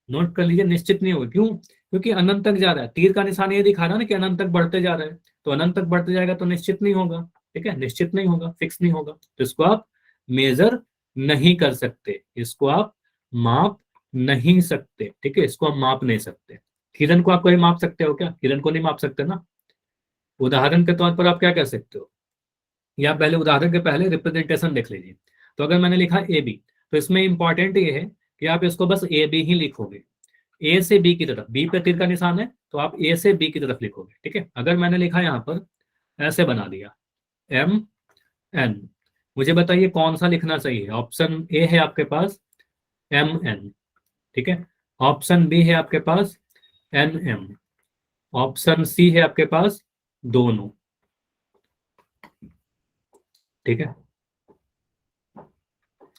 नोट कर लीजिए, निश्चित नहीं होगी। क्यों? क्योंकि अनंत तक जा रहा है, तीर का निशान ये दिखा रहा है ना कि अनंत तक बढ़ते जा रहा है, तो अनंत तक बढ़ते जाएगा तो निश्चित नहीं होगा। ठीक है, निश्चित नहीं होगा, फिक्स नहीं होगा, तो इसको आप मेजर नहीं कर सकते, इसको आप माप नहीं सकते। ठीक है, इसको आप माप नहीं सकते। किरण को आप कहीं माप सकते हो क्या? किरण को नहीं माप सकते ना। उदाहरण के तौर पर आप क्या कह सकते हो, या पहले उदाहरण के पहले रिप्रेजेंटेशन देख लीजिए। तो अगर मैंने लिखा ए बी, तो इसमें इंपॉर्टेंट ये है कि आप इसको बस ए बी ही लिखोगे। ए से बी की तरफ, बी पे तीर का निशान है तो आप ए से बी की तरफ लिखोगे। ठीक है, अगर मैंने लिखा यहाँ पर ऐसे बना दिया एम एन, मुझे बताइए कौन सा लिखना चाहिए? ऑप्शन ए है आपके पास एम एन, ठीक है, ऑप्शन बी है आपके पास एन एम, ऑप्शन सी है आपके पास दोनों। ठीक है,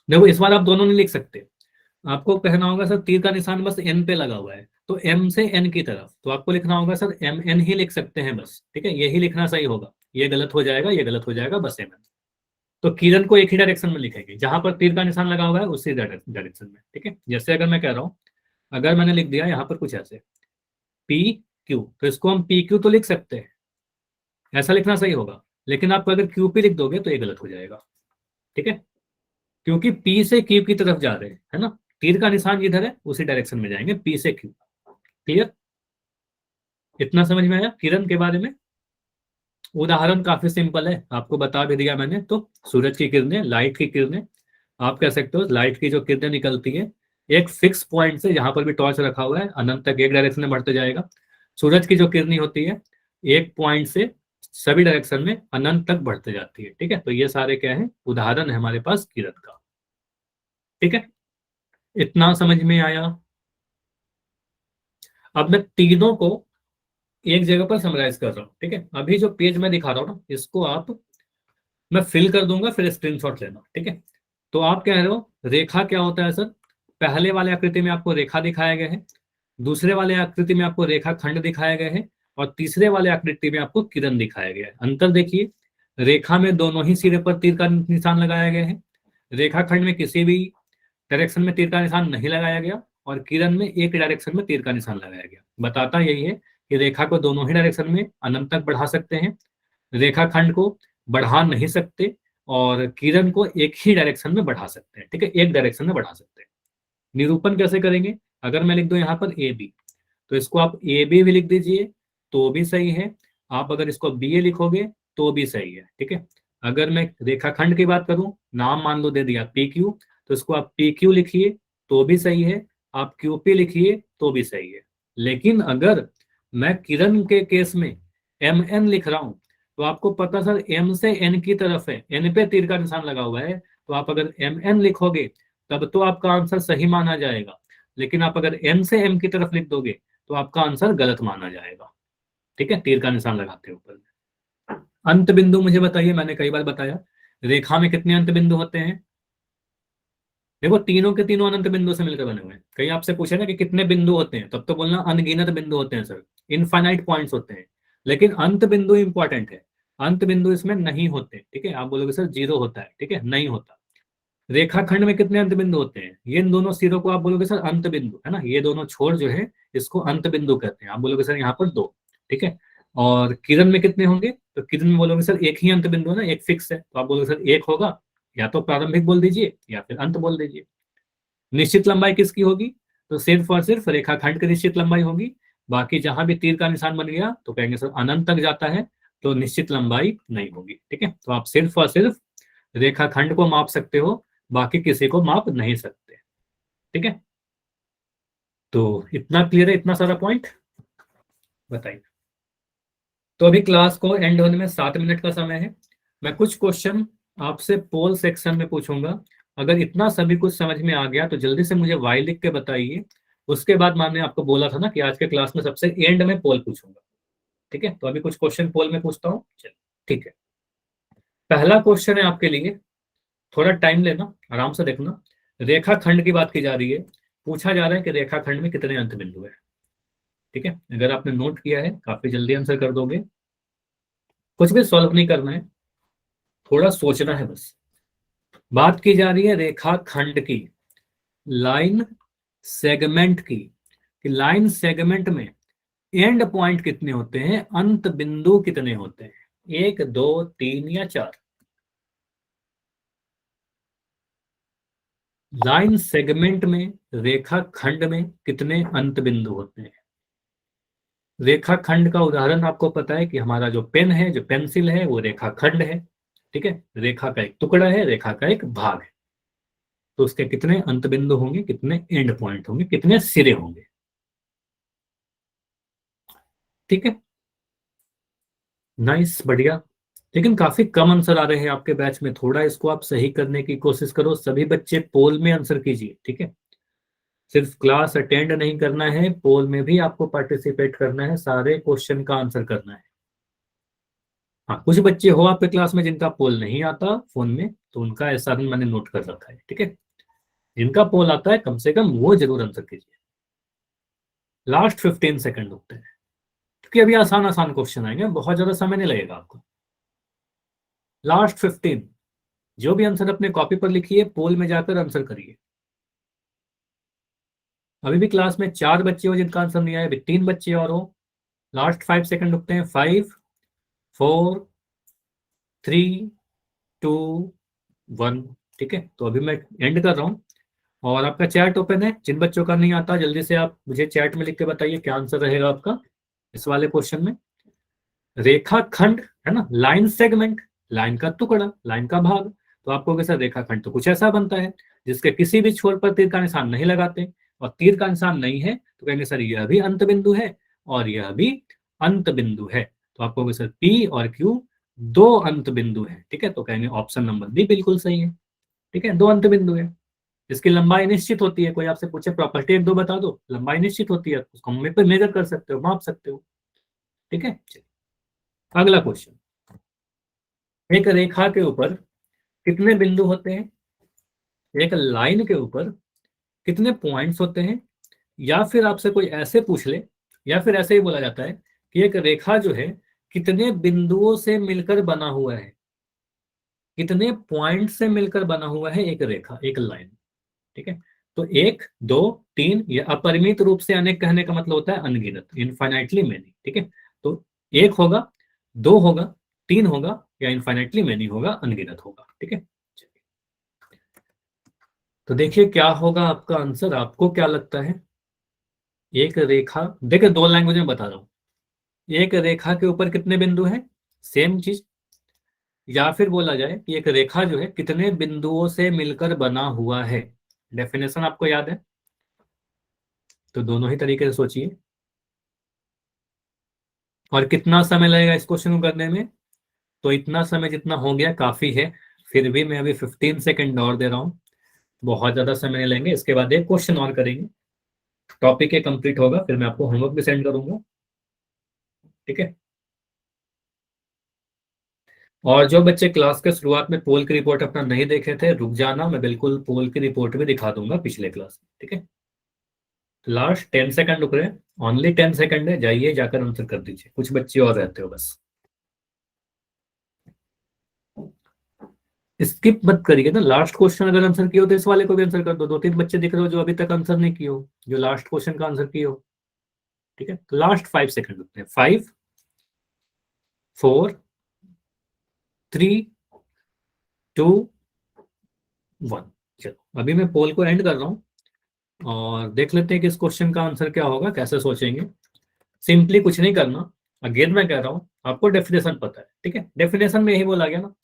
देखो इस बार आप दोनों नहीं लिख सकते, आपको कहना होगा सर तीर का निशान बस एन पे लगा हुआ है तो एम से एन की तरफ, तो आपको लिखना होगा सर एम एन ही लिख सकते हैं बस। ठीक है, यही लिखना सही होगा, ये गलत हो जाएगा, ये गलत हो जाएगा, बस एम एन। तो किरण को एक ही डायरेक्शन में लिखेंगे, जहां पर तीर का निशान लगा हुआ है उसी डायरेक्शन में। ठीक है, जैसे अगर मैं कह रहा हूं, अगर मैंने लिख दिया यहाँ पर कुछ ऐसे पी क्यू, तो इसको हम पी क्यू तो लिख सकते हैं, ऐसा लिखना सही होगा। लेकिन आप अगर क्यू पी लिख दोगे तो ये गलत हो जाएगा। ठीक है, क्योंकि पी से क्यू की तरफ जा रहे हैं, है ना, तीर का निशान जिधर है उसी डायरेक्शन में जाएंगे, पी से क्यू। क्लियर? इतना समझ में आया किरण के बारे में? उदाहरण काफी सिंपल है, आपको बता भी दिया मैंने। तो सूरज की किरणें, लाइट की किरणें, आप कह सकते हो लाइट की जो किरणें निकलती है एक फिक्स पॉइंट से, जहां पर भी टॉर्च रखा हुआ है अनंत तक एक डायरेक्शन में बढ़ते जाएगा। सूरज की जो किरणें होती है एक पॉइंट से सभी डायरेक्शन में अनंत तक बढ़ते जाती है। ठीक है, तो ये सारे क्या है, उदाहरण है हमारे पास किरण का। ठीक है, इतना समझ में आया? अब मैं तीनों को एक जगह पर समराइज कर रहा हूँ। ठीक है, अभी जो पेज मैं दिखा रहा हूँ ना, इसको आप, मैं फिल कर दूंगा, फिर स्क्रीनशॉट लेना। ठीक है, तो आप कह रहे हो रेखा क्या होता है सर? पहले वाले आकृति में आपको रेखा दिखाया गया है, दूसरे वाले आकृति में आपको रेखा खंड दिखाया गया है, और तीसरे वाले आकृति में आपको किरण दिखाया गया है। अंतर देखिए, रेखा में दोनों ही सिरे पर तीर का निशान लगाया गया है, रेखा खंड में किसी भी डायरेक्शन में तीर का निशान नहीं लगाया गया, और किरण में एक डायरेक्शन में तीर का निशान लगाया गया। बताता यही है कि रेखा को दोनों ही डायरेक्शन में अनंत तक बढ़ा सकते हैं, रेखा खंड को बढ़ा नहीं सकते, और किरण को एक ही डायरेक्शन में बढ़ा सकते हैं। ठीक है, एक डायरेक्शन में बढ़ा सकते हैं। निरूपण कैसे करेंगे? अगर मैं लिख दूं यहाँ पर ए बी, तो इसको आप ए बी भी लिख दीजिए तो भी सही है, आप अगर इसको बी ए लिखोगे तो भी सही है। ठीक है, अगर मैं रेखाखंड की बात करूं, नाम मान लो दे दिया पी क्यू, तो इसको आप पी क्यू लिखिए तो भी सही है, आप QP लिखिए तो भी सही है। लेकिन अगर मैं किरण के केस में MN लिख रहा हूं, तो आपको पता सर M से N की तरफ है, N पे तीर का निशान लगा हुआ है, तो आप अगर MN लिखोगे तब तो आपका आंसर सही माना जाएगा। लेकिन आप अगर N से M की तरफ लिख दोगे तो आपका आंसर गलत माना जाएगा। ठीक है, तीर का निशान लगाते हैं ऊपर। अंत बिंदु मुझे बताइए, मैंने कई बार बताया, रेखा में कितने अंत बिंदु होते हैं? देखो तीनों के तीनों अनंत बिंदु से मिलकर बने हुए हैं। कहीं आपसे पूछे ना कि कितने बिंदु होते हैं, तब तो बोलना अनगिनत बिंदु होते हैं सर, इनफाइनाइट पॉइंट्स होते हैं। लेकिन अंत बिंदु इंपॉर्टेंट है, अंत बिंदु इसमें नहीं होते। ठीक है, आप बोलोगे सर 0 होता है, ठीक है, नहीं होता। रेखाखंड में कितने अंत बिंदु होते हैं? ये इन दोनों सिरों को आप बोलोगे सर अंत बिंदु, है ना, ये दोनों छोर जो है इसको अंत बिंदु कहते हैं। आप बोलोगे सर यहाँ पर 2। ठीक है, और किरण में कितने होंगे? तो किरण में बोलोगे सर एक ही अंत बिंदु है ना, एक फिक्स है, तो आप बोलोगे सर एक होगा, या तो प्रारंभिक बोल दीजिए या फिर अंत बोल दीजिए। निश्चित लंबाई किसकी होगी? तो सिर्फ और सिर्फ रेखाखंड की निश्चित लंबाई होगी। बाकी जहां भी तीर का निशान बन गया तो कहेंगे सर अनंत तक जाता है, तो निश्चित लंबाई नहीं होगी। ठीक है, तो आप सिर्फ और सिर्फ रेखाखंड को माप सकते हो, बाकी किसी को माप नहीं सकते। ठीक है, तो इतना क्लियर है, इतना सारा पॉइंट बताइए। तो अभी क्लास को एंड होने में 7 मिनट का समय है। मैं कुछ क्वेश्चन आपसे पोल सेक्शन में पूछूंगा। अगर इतना सभी कुछ समझ में आ गया तो जल्दी से मुझे वाई लिख के बताइए। उसके बाद मैंने आपको बोला था ना कि आज के क्लास में सबसे एंड में पोल पूछूंगा। ठीक है, तो अभी कुछ क्वेश्चन पोल में पूछता हूँ। चलिए, ठीक है, पहला क्वेश्चन है आपके लिए, थोड़ा टाइम लेना, आराम से देखना। रेखाखंड की बात की जा रही है, पूछा जा रहा है कि रेखाखंड में कितने अंत बिंदु है। ठीक है, अगर आपने नोट किया है काफी जल्दी आंसर कर दोगे। कुछ भी सॉल्व नहीं करना है, थोड़ा सोचना है बस। बात की जा रही है रेखाखंड की, लाइन सेगमेंट की, कि लाइन सेगमेंट में एंड पॉइंट कितने होते हैं, अंत बिंदु कितने होते हैं, 1 2 3 या 4। लाइन सेगमेंट में रेखाखंड में कितने अंत बिंदु होते हैं? रेखाखंड का उदाहरण आपको पता है कि हमारा जो पेन है, जो पेंसिल है, वो रेखाखंड है। ठीक है, रेखा का एक टुकड़ा है, रेखा का एक भाग है। तो उसके कितने अंत बिंदु होंगे, कितने एंड पॉइंट होंगे, कितने सिरे होंगे? ठीक है, नाइस, बढ़िया। लेकिन काफी कम आंसर आ रहे हैं आपके बैच में, थोड़ा इसको आप सही करने की कोशिश करो। सभी बच्चे पोल में आंसर कीजिए। ठीक है, सिर्फ क्लास अटेंड नहीं करना है, पोल में भी आपको पार्टिसिपेट करना है, सारे क्वेश्चन का आंसर करना है। हाँ, कुछ बच्चे हो आपके क्लास में जिनका पोल नहीं आता फोन में, तो उनका ऐसा भी मैंने नोट कर रखा है। ठीक है, जिनका पोल आता है कम से कम वो जरूर आंसर कीजिए। लास्ट 15 सेकंड होते हैं, क्योंकि अभी आसान आसान क्वेश्चन आएंगे, बहुत ज्यादा समय नहीं लगेगा आपको। लास्ट 15, जो भी आंसर अपने कॉपी पर लिखिए, पोल में जाकर आंसर करिए। अभी भी क्लास में 4 बच्चे हो जिनका आंसर नहीं आया, अभी 3 बच्चे और हो। लास्ट 5 सेकंड रुकते हैं, 5 4 3 2 1। ठीक है, तो अभी मैं एंड कर रहा हूँ, और आपका चैट ओपन है। जिन बच्चों का नहीं आता जल्दी से आप मुझे चैट में लिख के बताइए क्या आंसर रहेगा आपका इस वाले क्वेश्चन में। रेखाखंड है ना, लाइन सेगमेंट, लाइन का टुकड़ा, लाइन का भाग। तो आपको कैसा, रेखाखंड तो कुछ ऐसा बनता है जिसके किसी भी छोर पर तीर का निशान नहीं लगाते, और तीर का निशान नहीं है तो कहेंगे सर यह भी अंत बिंदु है और यह भी अंत बिंदु है। तो आपको सर P और Q दो अंत बिंदु है। ठीक है, तो कहेंगे ऑप्शन नंबर B बिल्कुल सही है। ठीक है, दो अंत बिंदु है। इसकी लंबाई निश्चित होती है, कोई आपसे पूछे प्रॉपर्टी एक दो बता दो, लंबाई निश्चित होती है, उसको मेजर कर सकते हो, माप सकते हो। ठीक है, अगला क्वेश्चन, एक रेखा के ऊपर कितने बिंदु होते हैं, एक लाइन के ऊपर कितने पॉइंट्स होते हैं, या फिर आपसे कोई ऐसे पूछ ले, या फिर ऐसे ही बोला जाता है कि एक रेखा जो है कितने बिंदुओं से मिलकर बना हुआ है, कितने पॉइंट से मिलकर बना हुआ है एक रेखा, एक लाइन। ठीक है, तो 1 2 3, ये अपरिमित रूप से अनेक कहने का मतलब होता है अनगिनत, इनफाइनाइटली मेनी। ठीक है, तो 1 होगा, 2 होगा, 3 होगा, या इनफाइनाइटली मेनी होगा, अनगिनत होगा। ठीक है, तो देखिए क्या होगा आपका आंसर, आपको क्या लगता है? एक रेखा, देखिए 2 लैंग्वेज में बता रहा हूं, एक रेखा के ऊपर कितने बिंदु हैं, सेम चीज, या फिर बोला जाए कि एक रेखा जो है कितने बिंदुओं से मिलकर बना हुआ है, डेफिनेशन आपको याद है? तो दोनों ही तरीके से सोचिए। और कितना समय लगेगा इस क्वेश्चन को करने में? तो इतना समय जितना हो गया काफी है। फिर भी मैं अभी 15 सेकंड और दे रहा हूँ, बहुत ज्यादा समय नहीं लेंगे। इसके बाद एक क्वेश्चन और करेंगे, टॉपिक ये कंप्लीट होगा, फिर मैं आपको होमवर्क भी सेंड करूंगा। ठीक है। और जो बच्चे क्लास के शुरुआत में पोल की रिपोर्ट अपना नहीं देखे थे, रुक जाना, मैं बिल्कुल पोल की रिपोर्ट भी दिखा दूंगा पिछले क्लास में। ठीक है। लास्ट 10 सेकंड रुक रहे हैं, ओनली 10 सेकंड है, जाइए जाकर आंसर कर दीजिए। कुछ बच्चे और रहते हो बस, स्किप मत करिए ना। लास्ट क्वेश्चन अगर आंसर किया हो तो इस वाले को भी आंसर कर दो। दो तीन बच्चे दिख रहे हो जो अभी तक आंसर नहीं किए हो, जो लास्ट क्वेश्चन का आंसर किए हो। ठीक है, तो लास्ट 5 सेकंड रुकते हैं। 5, 4, 3, 2, 1। चलो अभी मैं पोल को एंड कर रहा हूँ और देख लेते हैं कि इस क्वेश्चन का आंसर क्या होगा, कैसे सोचेंगे। सिंपली कुछ नहीं करना। अगेन मैं कह रहा हूँ, आपको डेफिनेशन पता है। ठीक है, डेफिनेशन में यही बोला गया ना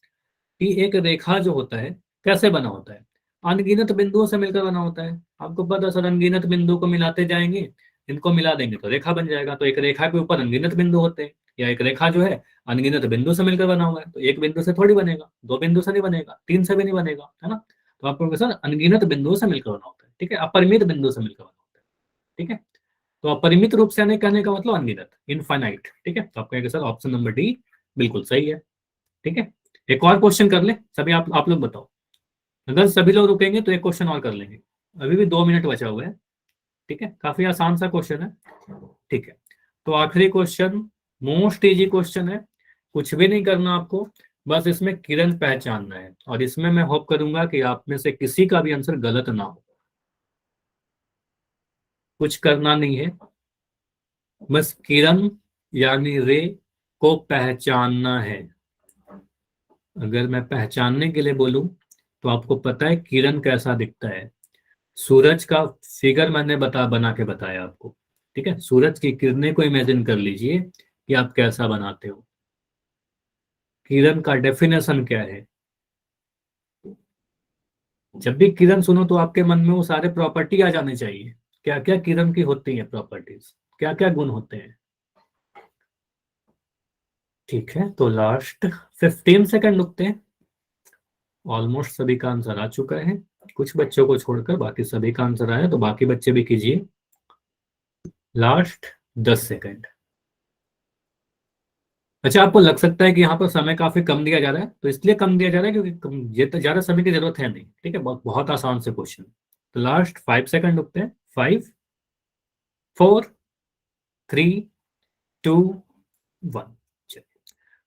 कि एक रेखा जो होता है कैसे बना होता है, अनगिनत बिंदुओं से मिलकर बना होता है। आपको पता सर, अनगिनत बिंदु को मिलाते जाएंगे, इनको मिला देंगे तो रेखा बन जाएगा। तो एक रेखा के ऊपर अनगिनत बिंदु होते हैं, या एक रेखा जो है अनगिनत बिंदु से मिलकर बना हुआ है। तो एक बिंदु से थोड़ी बनेगा, दो बिंदु से नहीं बनेगा, तीन से भी नहीं बनेगा, है ना। तो आपको सर अनगिनत बिंदुओं से मिलकर बना होता है। ठीक है, अपरिमित बिंदु से मिलकर बना होता है। ठीक है, तो अपरिमित रूप से यानी कहने का मतलब अनगिनत, इनफाइनाइट। ठीक है, तो आप कहेंगे सर ऑप्शन नंबर डी बिल्कुल सही है। ठीक है, एक और क्वेश्चन कर ले सभी, आप लोग बताओ। अगर सभी लोग रुकेंगे तो एक क्वेश्चन और कर लेंगे, अभी भी 2 मिनट बचा हुआ है। ठीक है, काफी आसान सा क्वेश्चन है। ठीक है, तो आखिरी क्वेश्चन मोस्ट इजी क्वेश्चन है, कुछ भी नहीं करना आपको, बस इसमें किरण पहचानना है। और इसमें मैं होप करूंगा कि आप में से किसी का भी आंसर गलत ना हो। कुछ करना नहीं है, बस किरण यानी रे को पहचानना है। अगर मैं पहचानने के लिए बोलूं तो आपको पता है किरण कैसा दिखता है। सूरज का फिगर मैंने बना के बताया आपको। ठीक है, सूरज की किरणें को इमेजिन कर लीजिए कि आप कैसा बनाते हो। किरण का डेफिनेशन क्या है? जब भी किरण सुनो तो आपके मन में वो सारे प्रॉपर्टी आ जाने चाहिए। क्या क्या किरण की होती है प्रॉपर्टीज, क्या क्या गुण होते हैं। ठीक है, तो लास्ट 15 सेकंड रुकते हैं। ऑलमोस्ट सभी का आंसर आ चुका है, कुछ बच्चों को छोड़कर बाकी सभी का आंसर आया, तो बाकी बच्चे भी कीजिए। Last 10 second. अच्छा, आपको लग सकता है कि यहाँ पर समय काफी कम दिया जा रहा है, तो इसलिए कम दिया जा रहा है क्योंकि ये तो ज्यादा समय की जरूरत है नहीं। ठीक है, बहुत बहुत आसान से क्वेश्चन। तो लास्ट 5 सेकंड रुकते हैं। 5, 4, 3, 2, 1।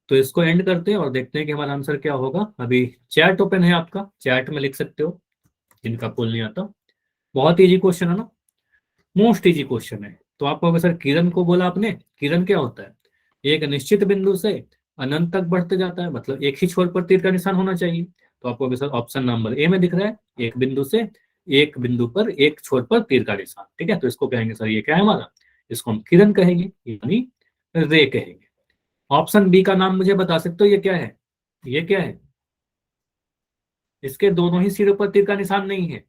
तो इसको एंड करते हैं और देखते हैं कि हमारा आंसर क्या होगा। अभी चैट ओपन है आपका, चैट में लिख सकते हो जिनका पुल नहीं आता। बहुत इजी क्वेश्चन है ना, मोस्ट इजी क्वेश्चन है। तो आपको अगर सर किरण को बोला आपने, किरण क्या होता है? एक निश्चित बिंदु से अनंत तक बढ़ते जाता है, मतलब एक ही छोर पर तीर का निशान होना चाहिए। तो आपको अगर सर ऑप्शन नंबर ए में दिख रहा है, एक बिंदु से एक बिंदु पर एक छोर पर तीर का निशान। ठीक है, तो इसको कहेंगे सर ये क्या है हमारा, इसको हम किरण कहेंगे यानी रे कहेंगे। ऑप्शन बी का नाम मुझे बता सकते हो, ये क्या है? ये क्या है? इसके दोनों ही सिरों पर तीर का निशान नहीं है,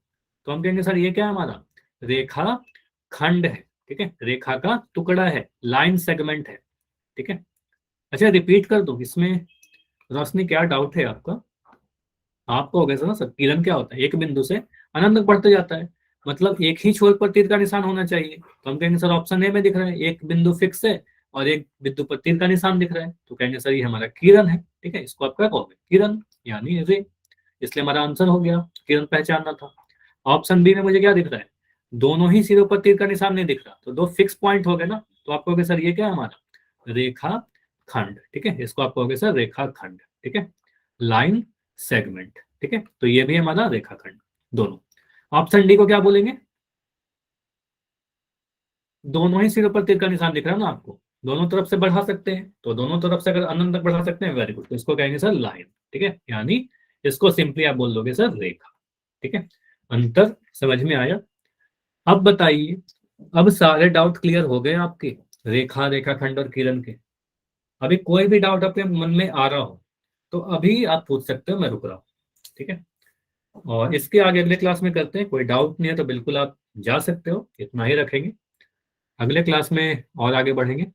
तो हम कहेंगे सर ये क्या है हमारा, रेखा खंड है। ठीक है, रेखा का टुकड़ा है, लाइन सेगमेंट है। ठीक है, अच्छा रिपीट कर दो इसमें, रोशनी क्या डाउट है आपका? आपको हो गया ना सर, किरण क्या होता है, एक बिंदु से अनंत तक बढ़ते जाता है, मतलब एक ही छोर पर तीर का निशान होना चाहिए। तो हम कहेंगे सर ऑप्शन ए में दिख रहा है, एक बिंदु फिक्स है और एक बिंदु पर तीर का निशान दिख रहा है, तो कहेंगे सर ये हमारा किरण है। ठीक है, इसको आप क्या कहोगे, किरण यानी रे। इसलिए हमारा आंसर हो गया, किरण पहचानना था। ऑप्शन बी में मुझे क्या दिख रहा है, दोनों ही सिरों पर तीर का निशान नहीं दिख रहा, तो दो फिक्स पॉइंट हो गए ना, तो आप कहोगे सर ये क्या है हमारा, रेखा खंड। ठीक है, इसको आप कहोगे सर रेखा खंड। ठीक है, लाइन सेगमेंट। ठीक है, तो ये भी हमारा रेखाखंड दोनों। ऑप्शन डी को क्या बोलेंगे, दोनों ही सिरों पर तीर का निशान दिख रहा है ना आपको, दोनों तरफ से बढ़ा सकते हैं, तो दोनों तरफ से अगर अनंत तक बढ़ा सकते हैं, वेरी गुड, तो इसको कहेंगे सर लाइन। ठीक है, यानी इसको सिंपली आप बोल दोगे सर रेखा। ठीक है, अंतर समझ में आया? अब बताइए, अब सारे डाउट क्लियर हो गए आपके, रेखा रेखाखंड और किरण के। अभी कोई भी डाउट आपके मन में आ रहा हो तो अभी आप पूछ सकते हो, मैं रुक रहा हूँ। ठीक है, और इसके आगे अगले क्लास में करते हैं। कोई डाउट नहीं है तो बिल्कुल आप जा सकते हो, इतना ही रखेंगे। अगले क्लास में और आगे बढ़ेंगे।